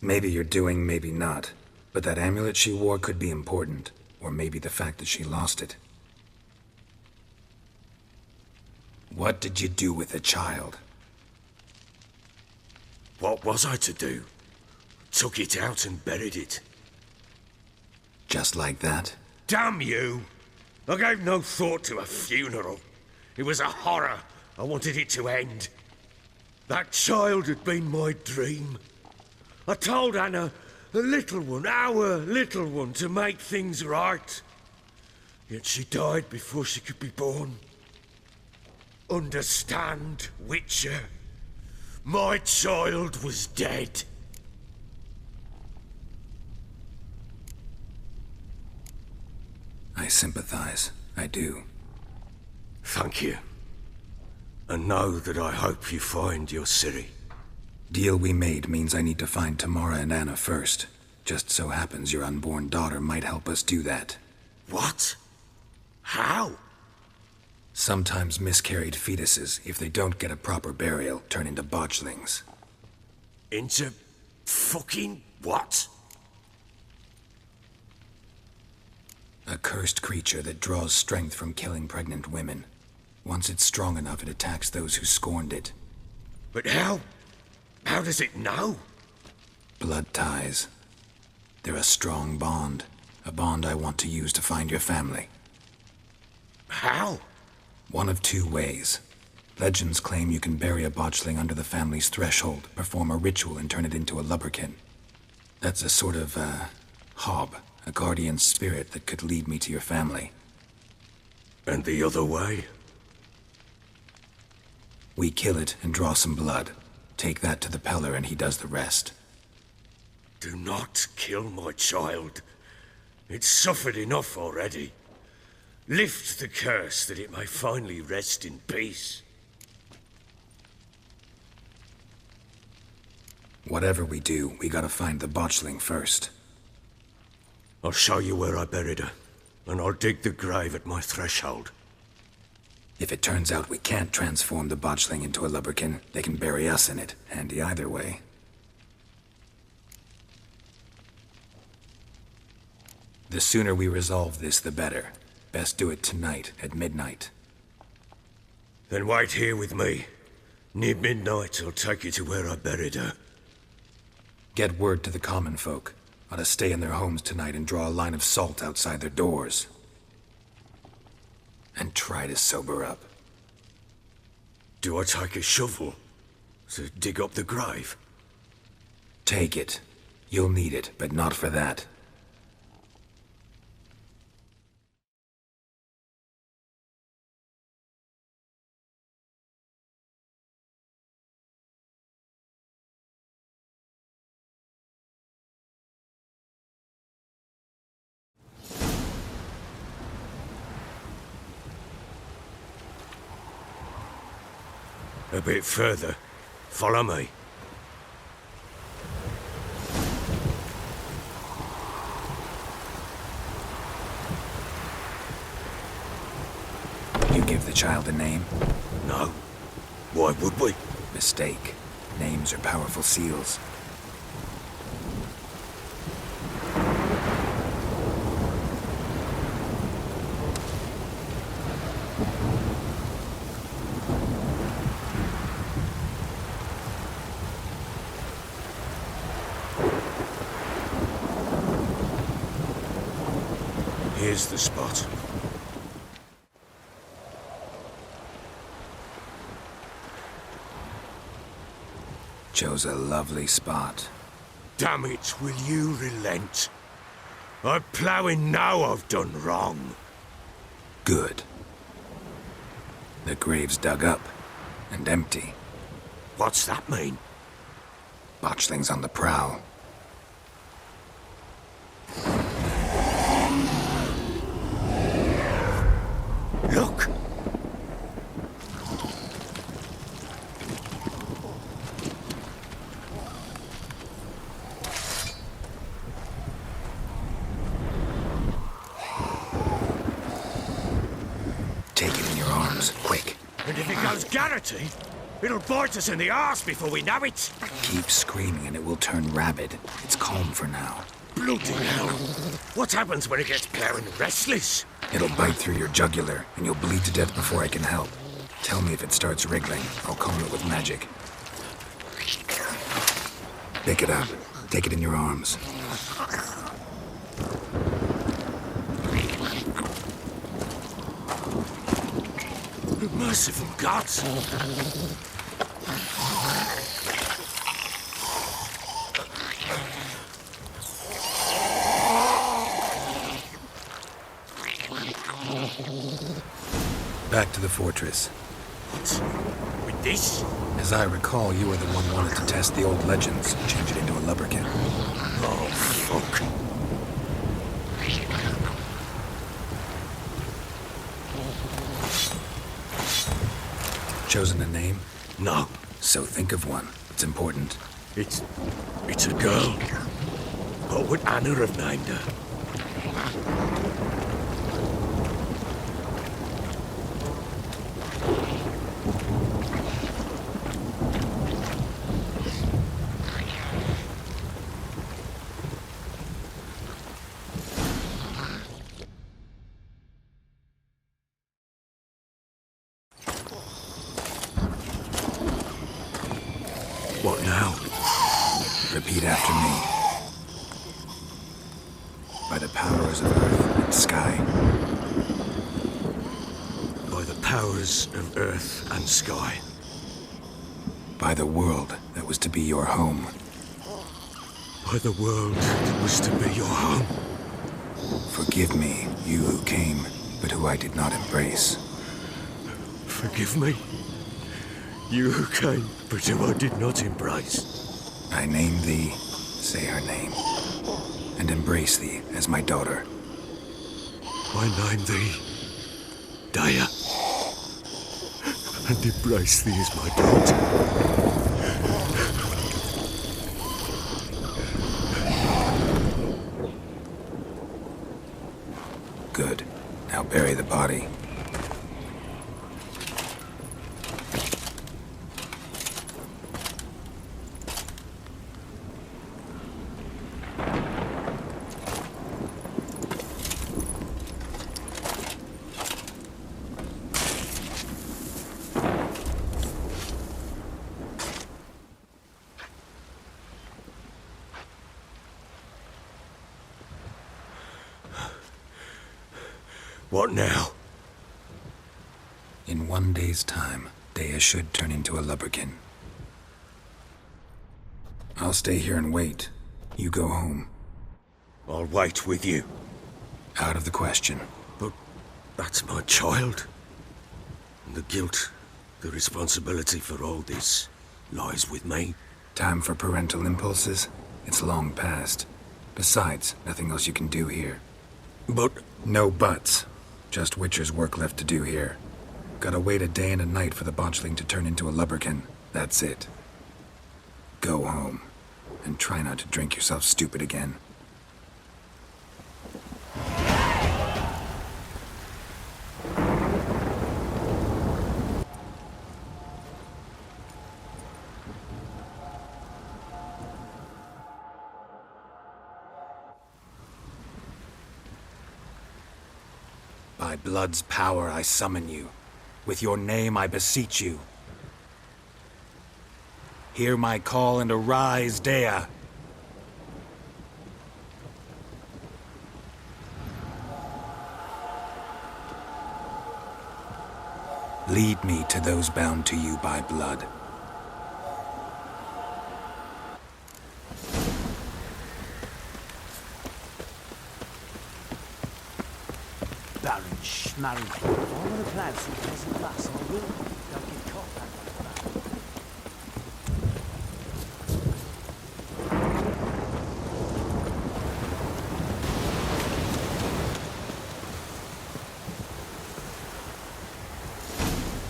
Maybe you're doing, maybe not. But that amulet she wore could be important. Or maybe the fact that she lost it. What did you do with the child? What was I to do? Took it out and buried it. Just like that? Damn you! I gave no thought to a funeral. It was a horror. I wanted it to end. That child had been my dream. I told Anna, the little one, our little one, to make things right. Yet she died before she could be born. Understand, Witcher? My child was dead. I sympathize. I do. Thank you. And know that I hope you find your Ciri. Deal we made means I need to find Tamara and Anna first. Just so happens your unborn daughter might help us do that. What? How? Sometimes miscarried fetuses, if they don't get a proper burial, turn into botchlings. Into fucking what? A cursed creature that draws strength from killing pregnant women. Once it's strong enough, it attacks those who scorned it. But how? How does it know? Blood ties. They're a strong bond. A bond I want to use to find your family. How? One of two ways. Legends claim you can bury a botchling under the family's threshold, perform a ritual, and turn it into a lubberkin. That's a sort of, hob, a guardian spirit that could lead me to your family. And the other way? We kill it and draw some blood. Take that to the Peller and he does the rest. Do not kill my child. It's suffered enough already. Lift the curse that it may finally rest in peace. Whatever we do, we gotta find the botchling first. I'll show you where I buried her, and I'll dig the grave at my threshold. If it turns out we can't transform the botchling into a lubberkin, they can bury us in it. Handy either way. The sooner we resolve this, the better. Best do it tonight, at midnight. Then wait here with me. Near midnight, I'll take you to where I buried her. Get word to the common folk. Ought to stay in their homes tonight and draw a line of salt outside their doors. And try to sober up. Do I take a shovel to dig up the grave? Take it. You'll need it, but not for that. A bit further. Follow me. You give the child a name? No. Why would we? Mistake. Names are powerful seals. Here's the spot. Chose a lovely spot. Damn it, will you relent? I'm ploughing now I've done wrong. Good. The grave's dug up and empty. What's that mean? Botchling's on the prowl. Look! Take it in your arms, quick. And if it goes Garrity, it'll bite us in the arse before we know it. Keep screaming and it will turn rabid. It's calm for now. Bloody hell. What happens when it gets ploughing restless? It'll bite through your jugular, and you'll bleed to death before I can help. Tell me if it starts wriggling. I'll calm it with magic. Pick it up. Take it in your arms. Merciful gods! Back to the fortress. What? With this? As I recall, you were the one who wanted to test the old legends, change it into a lubberkin. Oh, fuck. Chosen a name? No. So think of one. It's important. It's a girl. What would Anna have named her? Repeat after me. By the powers of earth and sky. By the powers of earth and sky. By the world that was to be your home. By the world that was to be your home. Forgive me, you who came, but who I did not embrace. Forgive me, you who came, but who I did not embrace. I name thee, say her name, and embrace thee as my daughter. I name thee, Daya, and embrace thee as my daughter. Good. Now bury the body. What now? In 1 day's time, Dea should turn into a lubberkin. I'll stay here and wait. You go home. I'll wait with you. Out of the question. But that's my child. And the guilt, the responsibility for all this lies with me. Time for parental impulses? It's long past. Besides, nothing else you can do here. But... No buts. Just Witcher's work left to do here. Gotta wait a day and a night for the botchling to turn into a lubberkin. That's it. Go home. And try not to drink yourself stupid again. By blood's power I summon you. With your name I beseech you. Hear my call and arise, Dea. Lead me to those bound to you by blood. Baron Schmarren. If I want to plant some pleasant grass, I will. Don't get caught back like that.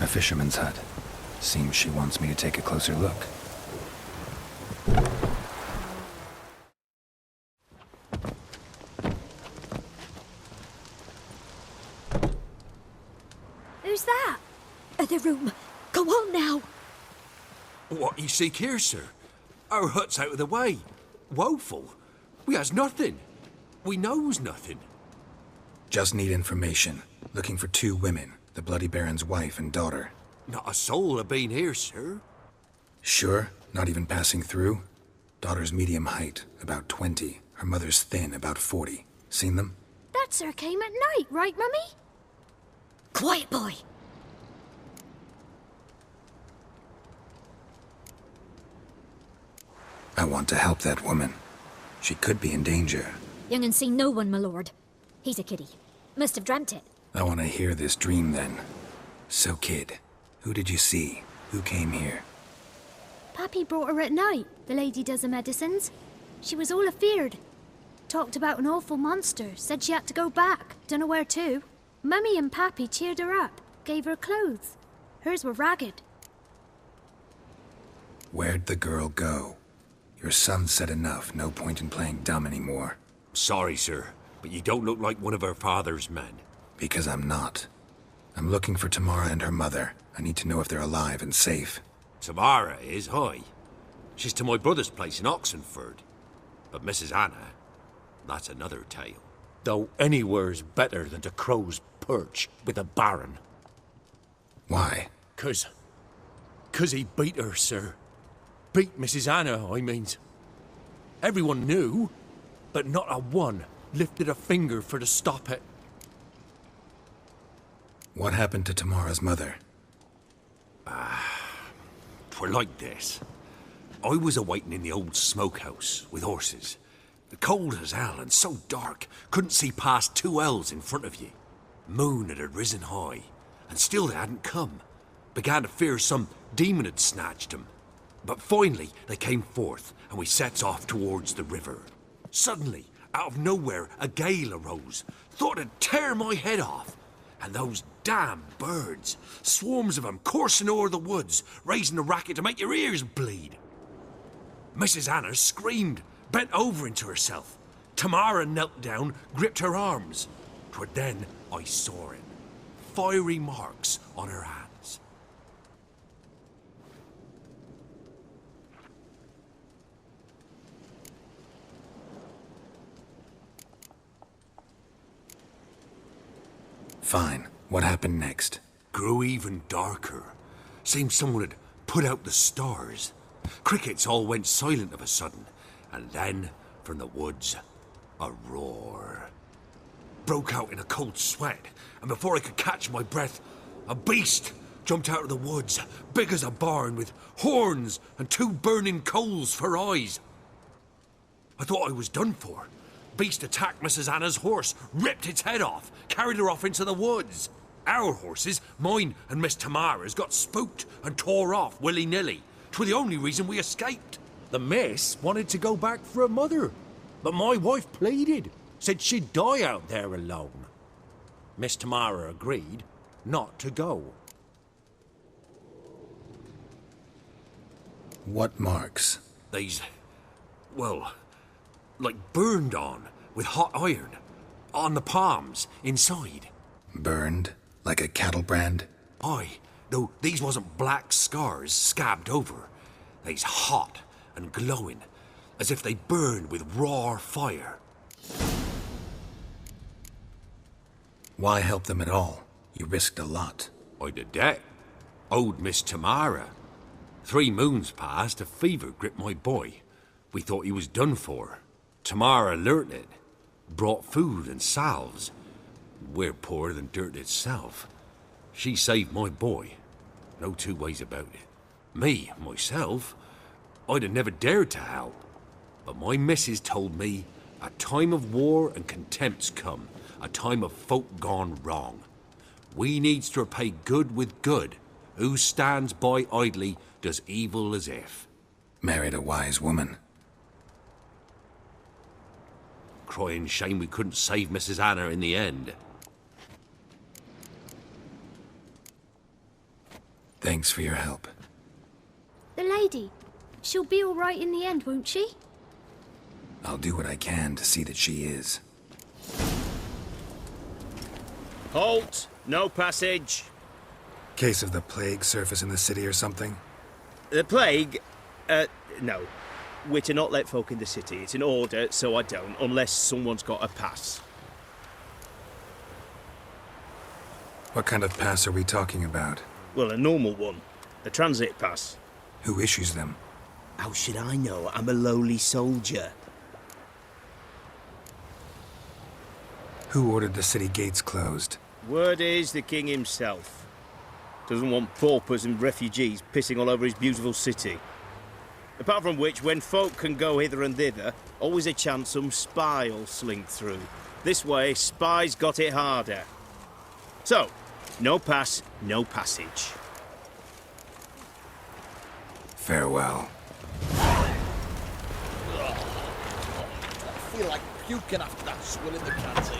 A fisherman's hut. Seems she wants me to take a closer look. Who's that? Other room. Go on now. What you seek here, sir? Our hut's out of the way. Woeful. We has nothing. We knows nothing. Just need information. Looking for 2 women. The Bloody Baron's wife and daughter. Not a soul have been here, sir. Sure? Not even passing through? Daughter's medium height, about 20. Her mother's thin, about 40. Seen them? That sir came at night, right, Mummy? Quiet, boy. I want to help that woman. She could be in danger. Young and seen no one, my lord. He's a kiddie. Must have dreamt it. I want to hear this dream then. So, kid, who did you see? Who came here? Pappy brought her at night, the lady does the medicines. She was all afeared. Talked about an awful monster, said she had to go back, dunno where to. Mummy and Pappy cheered her up, gave her clothes. Hers were ragged. Where'd the girl go? Your son said enough, no point in playing dumb anymore. Sorry, sir, but you don't look like one of our father's men. Because I'm not. I'm looking for Tamara and her mother. I need to know if they're alive and safe. Tamara is, hi. She's to my brother's place in Oxenford. But Mrs. Anna, that's another tale. Though anywhere's better than to crow's perch with a baron. Why? 'Cause he beat her, sir. Beat Mrs. Anna, I mean. Everyone knew, but not a one lifted a finger for to stop it. What happened to Tamara's mother? Twere like this. I was awaiting in the old smokehouse with horses. Cold as hell and so dark, couldn't see past 2 ells in front of you. Moon had risen high, and still they hadn't come. Began to fear some demon had snatched them. But finally they came forth, and we sets off towards the river. Suddenly, out of nowhere, a gale arose. Thought it'd tear my head off. And those damn birds, swarms of them coursing o'er the woods, raising a racket to make your ears bleed. Mrs. Anna screamed, bent over into herself. Tamara knelt down, gripped her arms. 'Twere then I saw it. Fiery marks on her hands. Fine. What happened next? Grew even darker. Seemed someone had put out the stars. Crickets all went silent of a sudden, and then, from the woods, a roar. Broke out in a cold sweat, and before I could catch my breath, a beast jumped out of the woods, big as a barn, with horns and 2 burning coals for eyes. I thought I was done for. Beast attacked Mrs. Anna's horse, ripped its head off, carried her off into the woods. Our horses, mine and Miss Tamara's, got spooked and tore off willy-nilly. 'Twere the only reason we escaped. The miss wanted to go back for her mother, but my wife pleaded, said she'd die out there alone. Miss Tamara agreed not to go. What marks? These, well, like burned on with hot iron. On the palms, inside. Burned? Like a cattle brand? Aye, though these wasn't black scars scabbed over. They's hot and glowing, as if they burned with raw fire. Why help them at all? You risked a lot. I did that. Owed Miss Tamara. 3 moons passed, a fever gripped my boy. We thought he was done for. Tamara learnt it. Brought food and salves. We're poorer than dirt itself. She saved my boy. No 2 ways about it. Me, myself, I'd have never dared to help. But my missus told me a time of war and contempt's come. A time of folk gone wrong. We needs to repay good with good. Who stands by idly does evil as if. Married a wise woman. Crying shame we couldn't save Mrs. Anna in the end. Thanks for your help. The lady, she'll be all right in the end, won't she? I'll do what I can to see that she is. Halt! No passage. Case of the plague surface in the city or something? The plague? No. We're to not let folk in the city. It's an order, so I don't, unless someone's got a pass. What kind of pass are we talking about? Well, a normal one. A transit pass. Who issues them? How should I know? I'm a lowly soldier. Who ordered the city gates closed? Word is the king himself. Doesn't want paupers and refugees pissing all over his beautiful city. Apart from which, when folk can go hither and thither, always a chance some spy'll slink through. This way, spies got it harder. So, no pass, no passage. Farewell. I feel like puking after that swill in the canteen.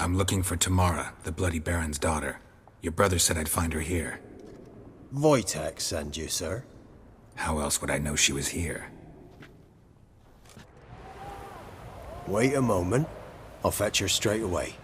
I'm looking for Tamara, the Bloody Baron's daughter. Your brother said I'd find her here. Wojtek send you, sir. How else would I know she was here? Wait a moment. I'll fetch her straight away.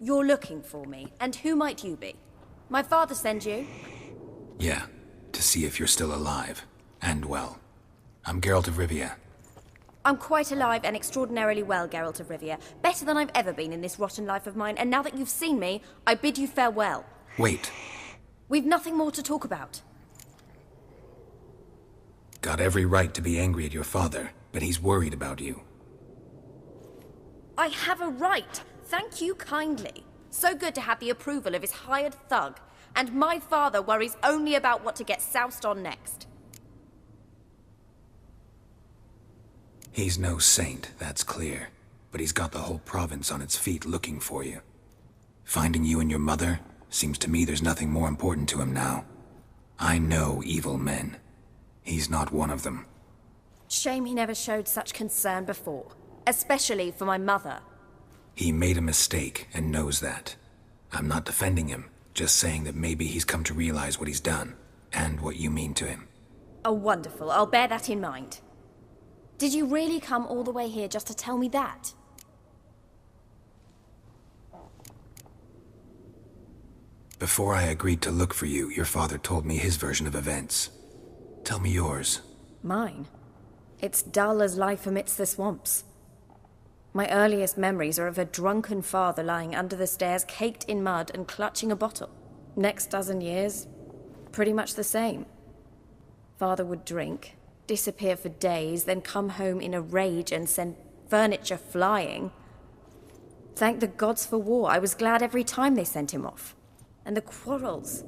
You're looking for me, and who might you be? My father send you? Yeah, to see if you're still alive. And well. I'm Geralt of Rivia. I'm quite alive and extraordinarily well, Geralt of Rivia. Better than I've ever been in this rotten life of mine, and now that you've seen me, I bid you farewell. Wait. We've nothing more to talk about. Got every right to be angry at your father, but he's worried about you. I have a right. Thank you kindly. So good to have the approval of his hired thug. And my father worries only about what to get soused on next. He's no saint, that's clear. But he's got the whole province on its feet looking for you. Finding you and your mother, seems to me there's nothing more important to him now. I know evil men. He's not one of them. Shame he never showed such concern before. Especially for my mother. He made a mistake and knows that. I'm not defending him, just saying that maybe he's come to realize what he's done, and what you mean to him. Oh, wonderful. I'll bear that in mind. Did you really come all the way here just to tell me that? Before I agreed to look for you, your father told me his version of events. Tell me yours. Mine? It's dull as life amidst the swamps. My earliest memories are of a drunken father lying under the stairs, caked in mud and clutching a bottle. Next dozen years, pretty much the same. Father would drink, disappear for days, then come home in a rage and send furniture flying. Thank the gods for war. I was glad every time they sent him off. And the quarrels.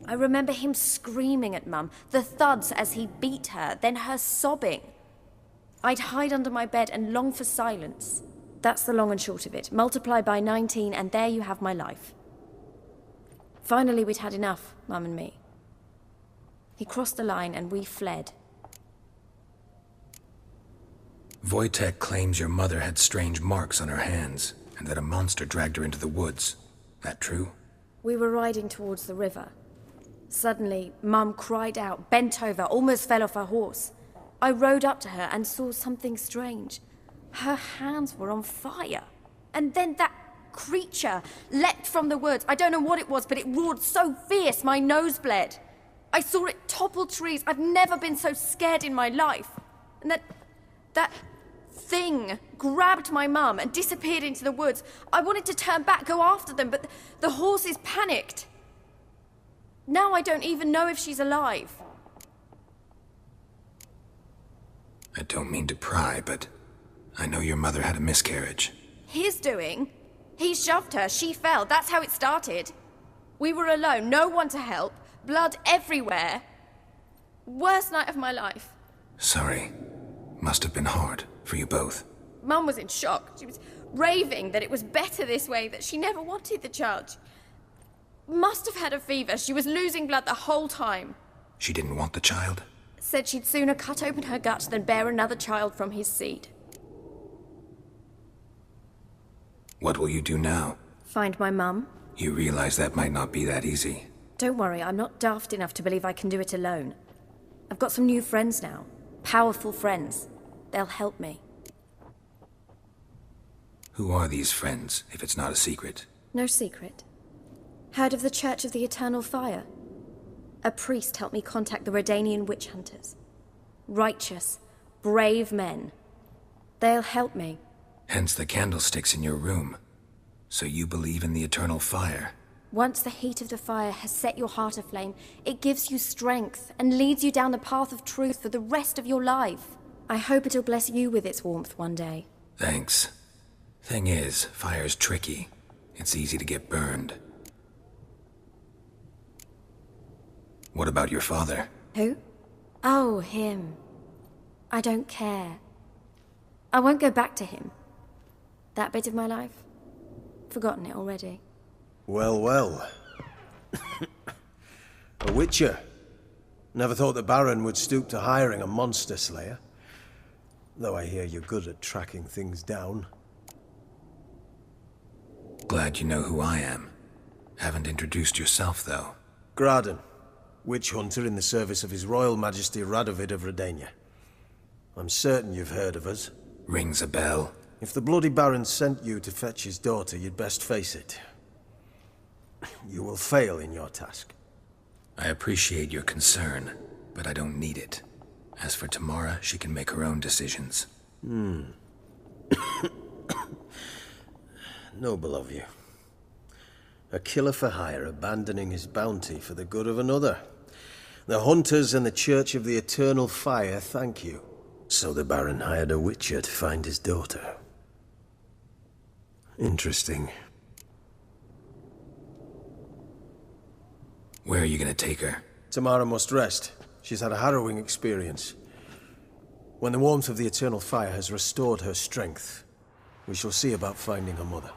I remember him screaming at Mum, the thuds as he beat her, then her sobbing. I'd hide under my bed and long for silence. That's the long and short of it. Multiply by 19 and there you have my life. Finally, we'd had enough, Mum and me. He crossed the line and we fled. Wojtek claims your mother had strange marks on her hands, and that a monster dragged her into the woods. That true? We were riding towards the river. Suddenly, Mum cried out, bent over, almost fell off her horse. I rode up to her and saw something strange. Her hands were on fire. And then that creature leapt from the woods. I don't know what it was, but it roared so fierce my nose bled. I saw it topple trees. I've never been so scared in my life. And that thing grabbed my mum and disappeared into the woods. I wanted to turn back, go after them, but the horses panicked. Now I don't even know if she's alive. I don't mean to pry, but I know your mother had a miscarriage. His doing? He shoved her, she fell, that's how it started. We were alone, no one to help, blood everywhere. Worst night of my life. Sorry. Must have been hard for you both. Mum was in shock. She was raving that it was better this way, that she never wanted the child. Must have had a fever. She was losing blood the whole time. She didn't want the child? Said she'd sooner cut open her gut than bear another child from his seed. What will you do now? Find my mum. You realize that might not be that easy. Don't worry, I'm not daft enough to believe I can do it alone. I've got some new friends now. Powerful friends. They'll help me. Who are these friends, if it's not a secret? No secret. Heard of the Church of the Eternal Fire? A priest helped me contact the Redanian witch hunters. Righteous, brave men. They'll help me. Hence the candlesticks in your room. So you believe in the eternal fire? Once the heat of the fire has set your heart aflame, it gives you strength and leads you down the path of truth for the rest of your life. I hope it'll bless you with its warmth one day. Thanks. Thing is, fire's tricky. It's easy to get burned. What about your father? Who? Oh, him. I don't care. I won't go back to him. That bit of my life? Forgotten it already. Well, well. A witcher. Never thought the Baron would stoop to hiring a monster slayer. Though I hear you're good at tracking things down. Glad you know who I am. Haven't introduced yourself, though. Graden. Witch hunter in the service of His Royal Majesty Radovid of Redania. I'm certain you've heard of us. Rings a bell. If the bloody Baron sent you to fetch his daughter, you'd best face it. You will fail in your task. I appreciate your concern, but I don't need it. As for Tamara, she can make her own decisions. Noble of you. A killer for hire abandoning his bounty for the good of another. The hunters and the Church of the Eternal Fire thank you. So the Baron hired a witcher to find his daughter. Interesting. Where are you gonna take her? Tamara must rest. She's had a harrowing experience. When the warmth of the Eternal Fire has restored her strength, we shall see about finding her mother.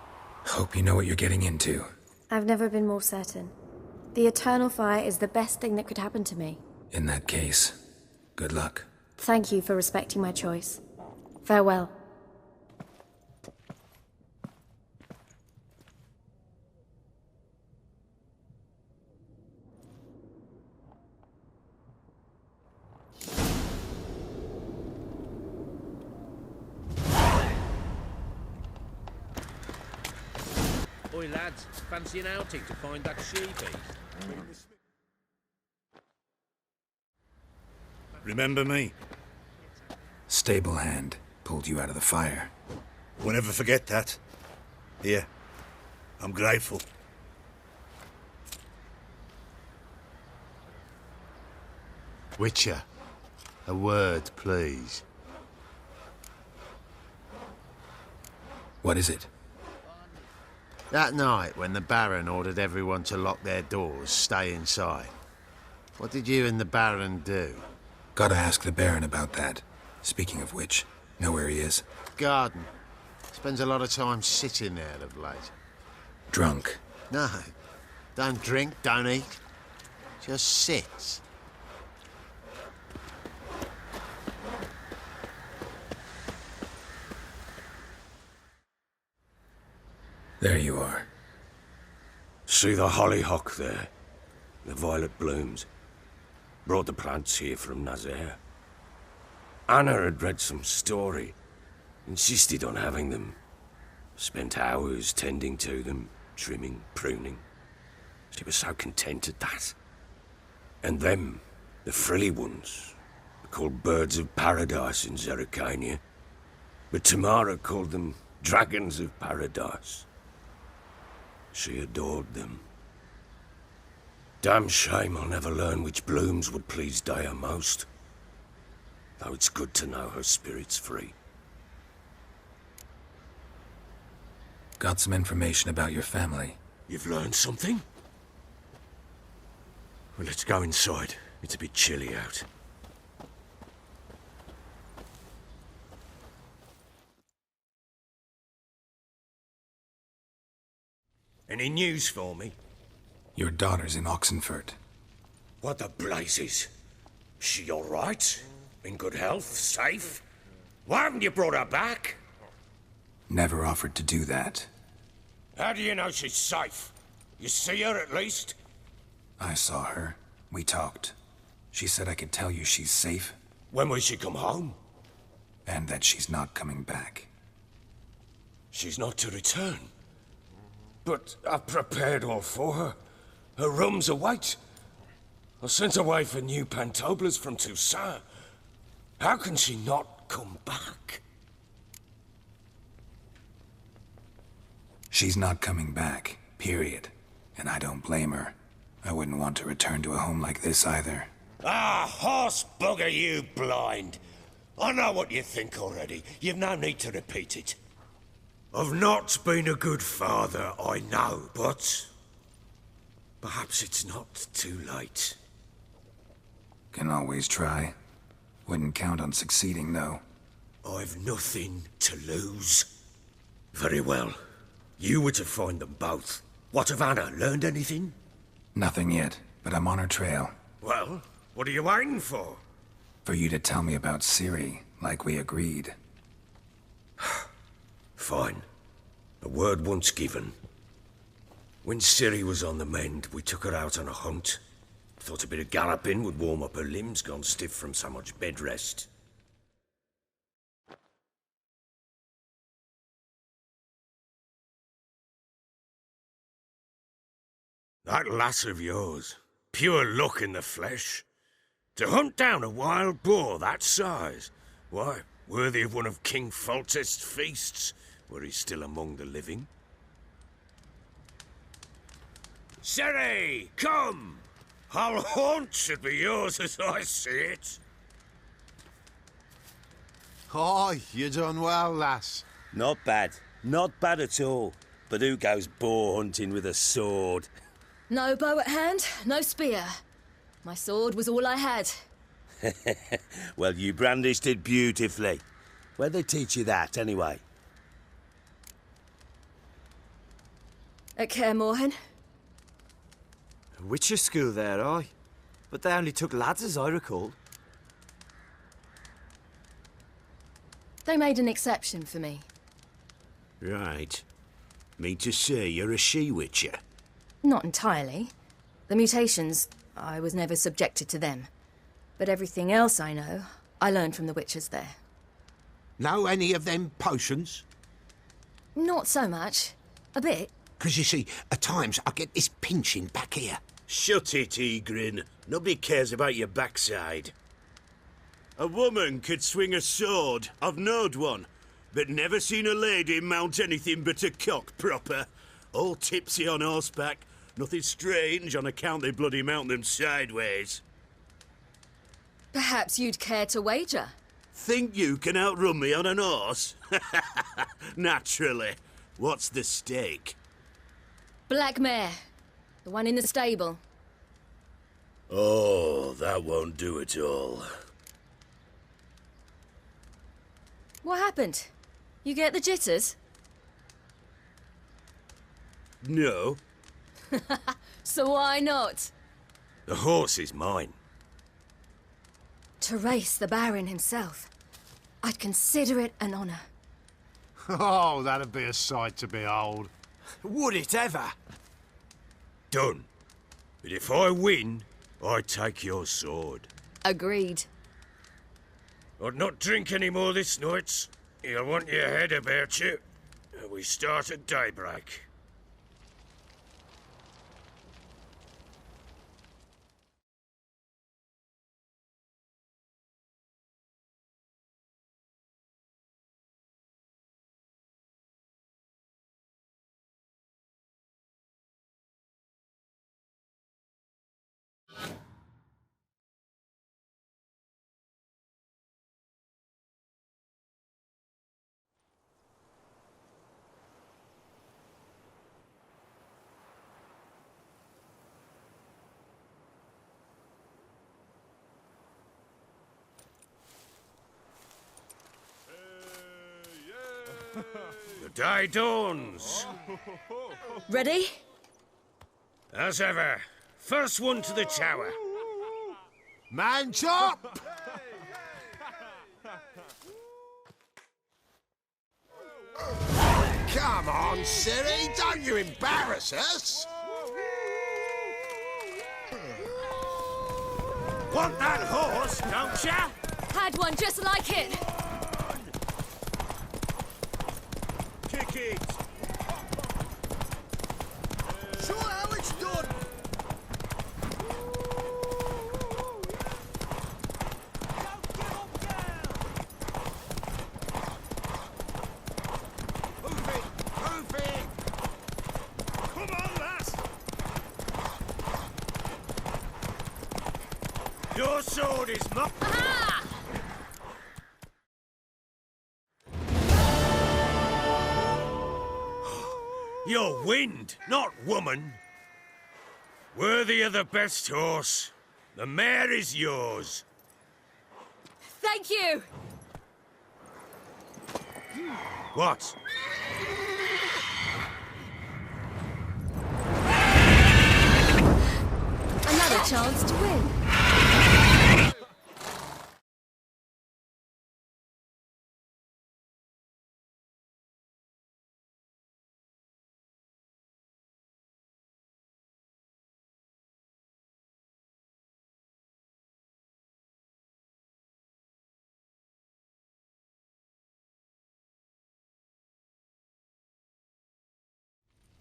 Hope you know what you're getting into. I've never been more certain. The Eternal Fire is the best thing that could happen to me. In that case, good luck. Thank you for respecting my choice. Farewell. Oi, lads, fancy an outing to find that sheepy? Remember me? Stable hand pulled you out of the fire. We'll never forget that. Here, I'm grateful. Witcher, a word, please. What is it? That night, when the Baron ordered everyone to lock their doors, stay inside, what did you and the Baron do? Gotta ask the Baron about that. Speaking of which, know where he is? Garden. Spends a lot of time sitting there of late. Drunk. No, don't drink, don't eat. Just sits. There you are. See the hollyhock there? The violet blooms. Brought the plants here from Nazaire. Anna had read some story. Insisted on having them. Spent hours tending to them, trimming, pruning. She was so content at that. And them, the frilly ones, are called birds of paradise in Zerrikania. But Tamara called them dragons of paradise. She adored them. Damn shame I'll never learn which blooms would please Daya most. Though it's good to know her spirit's free. Got some information about your family. You've learned something? Well, let's go inside. It's a bit chilly out. Any news for me? Your daughter's in Oxenford. What the blazes? She all right? In good health? Safe? Why haven't you brought her back? Never offered to do that. How do you know she's safe? You see her at least? I saw her. We talked. She said I could tell you she's safe. When will she come home? And that she's not coming back. She's not to return. But I've prepared all for her. Her rooms await. I sent away for new pantoblas from Toussaint. How can she not come back? She's not coming back, period. And I don't blame her. I wouldn't want to return to a home like this either. Ah, horse bugger you blind. I know what you think already. You've no need to repeat it. I've not been a good father, I know, but perhaps it's not too late. Can always try. Wouldn't count on succeeding, though. I've nothing to lose. Very well. You were to find them both. What of Anna? Learned anything? Nothing yet, but I'm on her trail. Well, what are you waiting for? For you to tell me about Ciri, like we agreed. Fine. A word once given. When Ciri was on the mend, we took her out on a hunt. Thought a bit of galloping would warm up her limbs gone stiff from so much bed rest. That lass of yours, pure luck in the flesh. To hunt down a wild boar that size, why, worthy of one of King Foltest's feasts, were he still among the living. Sere, come! Our haunt should be yours as I see it. Aye, you done well, lass. Not bad. Not bad at all. But who goes boar hunting with a sword? No bow at hand, no spear. My sword was all I had. Well, you brandished it beautifully. Where'd they teach you that, anyway? At Kaer Morhen. Witcher school there, aye. But they only took lads, as I recall. They made an exception for me. Right. Mean to say you're a she-witcher? Not entirely. The mutations, I was never subjected to them. But everything else I know, I learned from the witchers there. Know any of them potions? Not so much. A bit. 'Cause you see, at times I get this pinching back here. Shut it, Egrin. Nobody cares about your backside. A woman could swing a sword. I've knowed one. But never seen a lady mount anything but a cock proper. All tipsy on horseback. Nothing strange on account they bloody mount them sideways. Perhaps you'd care to wager? Think you can outrun me on an horse? Naturally. What's the stake? Black mare. The one in the stable. Oh, that won't do at all. What happened? You get the jitters? No. So why not? The horse is mine. To race the Baron himself. I'd consider it an honour. Oh, that'd be a sight to behold. Would it ever? Done. But if I win, I take your sword. Agreed. I'd not drink any more this night. You'll want your head about you. We start at daybreak. The day dawns. Ready? As ever, first one to the tower. Man chop! Come on, Siri, don't you embarrass us! Want that horse, don't ya? Had one just like it. Kick it. Show how it's done. Move it! Move it! Come on, lass. Your sword is mine. You're wind, not woman. Worthy of the best horse. The mare is yours. Thank you. What? Another chance to win.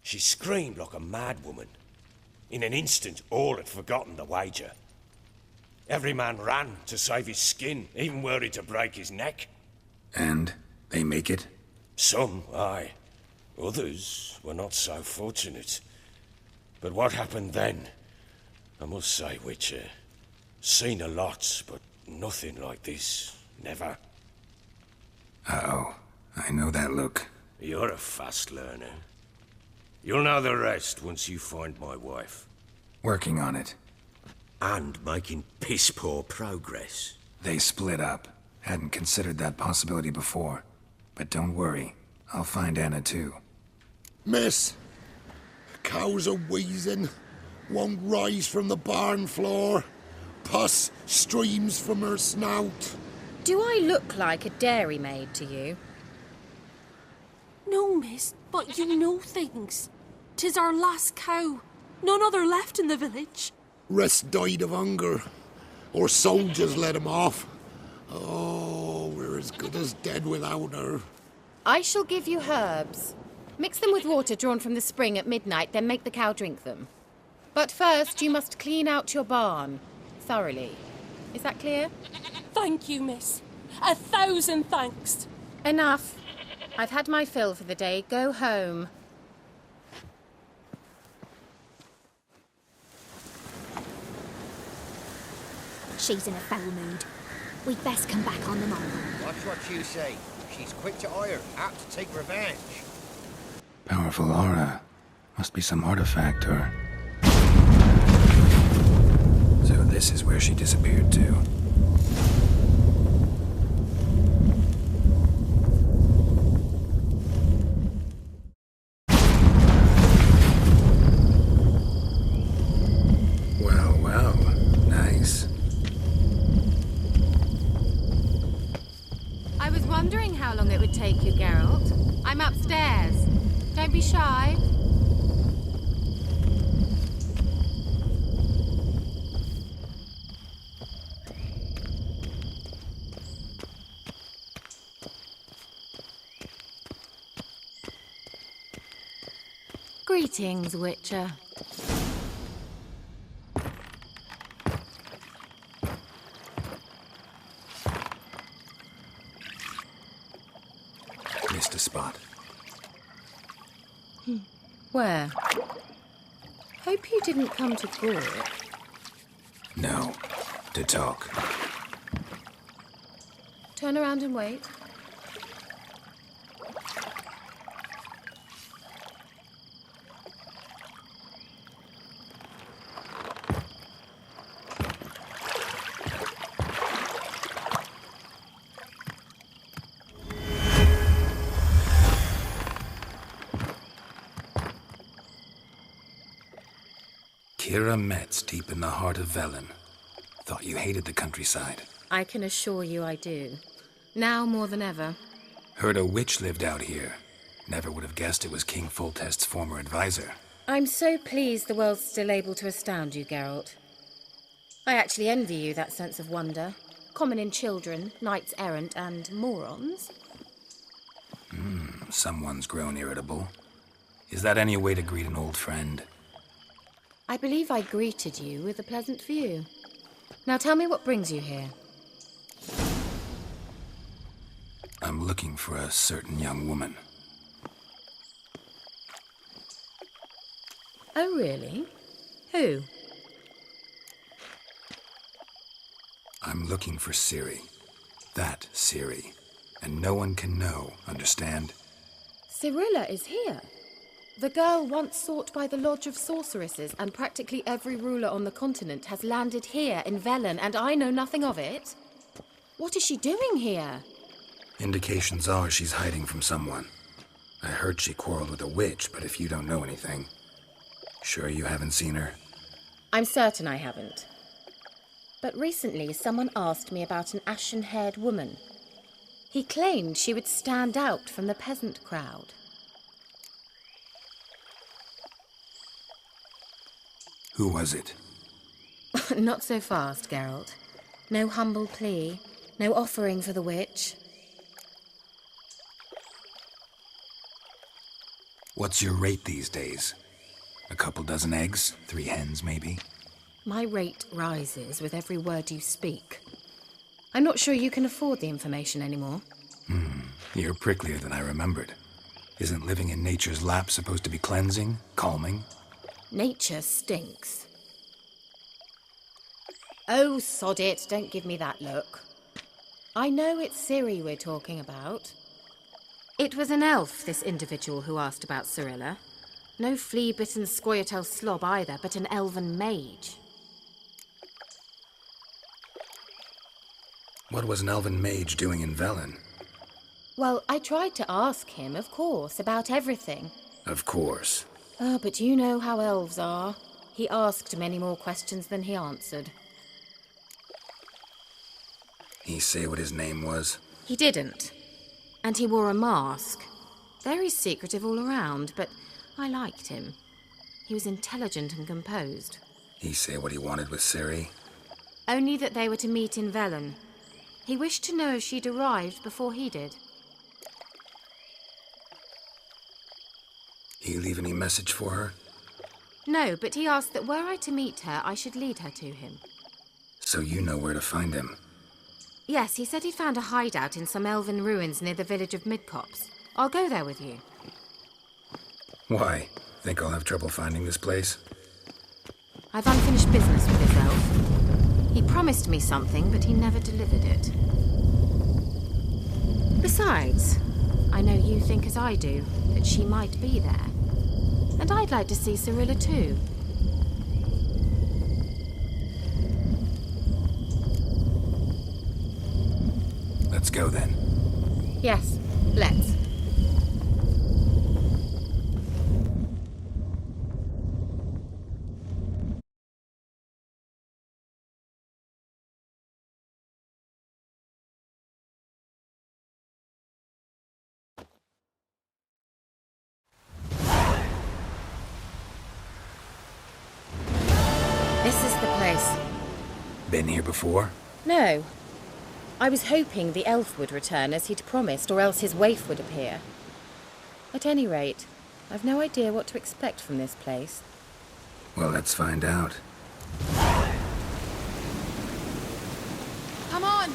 She screamed like a mad woman. In an instant, all had forgotten the wager. Every man ran to save his skin, even were it to break his neck. And they make it? Some, aye. Others were not so fortunate. But what happened then? I must say, Witcher, seen a lot, but nothing like this. Never. Uh-oh. I know that look. You're a fast learner. You'll know the rest once you find my wife. Working on it. And making piss-poor progress. They split up. Hadn't considered that possibility before. But don't worry. I'll find Anna too. Miss, cows are wheezing. Won't rise from the barn floor. Pus streams from her snout. Do I look like a dairymaid to you? No, miss, but you know things. 'Tis our last cow. None other left in the village. Rest died of hunger. Or soldiers let him off. Oh, we're as good as dead without her. I shall give you herbs. Mix them with water drawn from the spring at midnight, then make the cow drink them. But first, you must clean out your barn. Thoroughly. Is that clear? Thank you, miss. 1,000 thanks. Enough. I've had my fill for the day. Go home. She's in a foul mood. We'd best come back on the morrow. Watch what you say. She's quick to ire, apt to take revenge. Powerful aura. Must be some artifact or... So this is where she disappeared to. Well, well. Nice. I was wondering how long it would take you, Geralt. I'm upstairs. Don't be shy. Greetings, Witcher. Missed a spot. Where? Hope you didn't come to Gork. No. To talk. Turn around and wait. Kira Metz deep in the heart of Velen. Thought you hated the countryside. I can assure you I do. Now more than ever. Heard a witch lived out here. Never would have guessed it was King Foltest's former advisor. I'm so pleased the world's still able to astound you, Geralt. I actually envy you that sense of wonder. Common in children, knights errant, and morons. Someone's grown irritable. Is that any way to greet an old friend? I believe I greeted you with a pleasant view. Now tell me what brings you here. I'm looking for a certain young woman. Oh, really? Who? I'm looking for Ciri. That Ciri. And no one can know, understand? Cirilla is here. The girl once sought by the Lodge of Sorceresses, and practically every ruler on the continent has landed here in Velen, and I know nothing of it. What is she doing here? Indications are she's hiding from someone. I heard she quarreled with a witch, but if you don't know anything... Sure you haven't seen her? I'm certain I haven't. But recently someone asked me about an ashen-haired woman. He claimed she would stand out from the peasant crowd. Who was it? Not so fast, Geralt. No humble plea, no offering for the witch. What's your rate these days? A couple dozen eggs, 3 hens maybe. My rate rises with every word you speak. I'm not sure you can afford the information anymore. You're pricklier than I remembered. Isn't living in nature's lap supposed to be cleansing, calming? Nature stinks. Oh, sod it, don't give me that look. I know it's Ciri we're talking about. It was an elf, this individual who asked about Cyrilla. No flea-bitten Scoia'tael slob either, but an elven mage. What was an elven mage doing in Velen? Well, I tried to ask him, of course, about everything. Of course. Oh, but you know how elves are. He asked many more questions than he answered. He say what his name was? He didn't. And he wore a mask. Very secretive all around, but I liked him. He was intelligent and composed. He say what he wanted with Ciri? Only that they were to meet in Velen. He wished to know if she'd arrived before he did. He leave any message for her? No, but he asked that were I to meet her, I should lead her to him. So you know where to find him? Yes, he said he'd found a hideout in some elven ruins near the village of Midcopse. I'll go there with you. Why? Think I'll have trouble finding this place? I've unfinished business with this elf. He promised me something, but he never delivered it. Besides, I know you think as I do, that she might be there. And I'd like to see Cyrilla too. Let's go then. Yes, let's. This is the place. Been here before? No. I was hoping the elf would return as he'd promised, or else his waif would appear. At any rate, I've no idea what to expect from this place. Well, let's find out. Come on!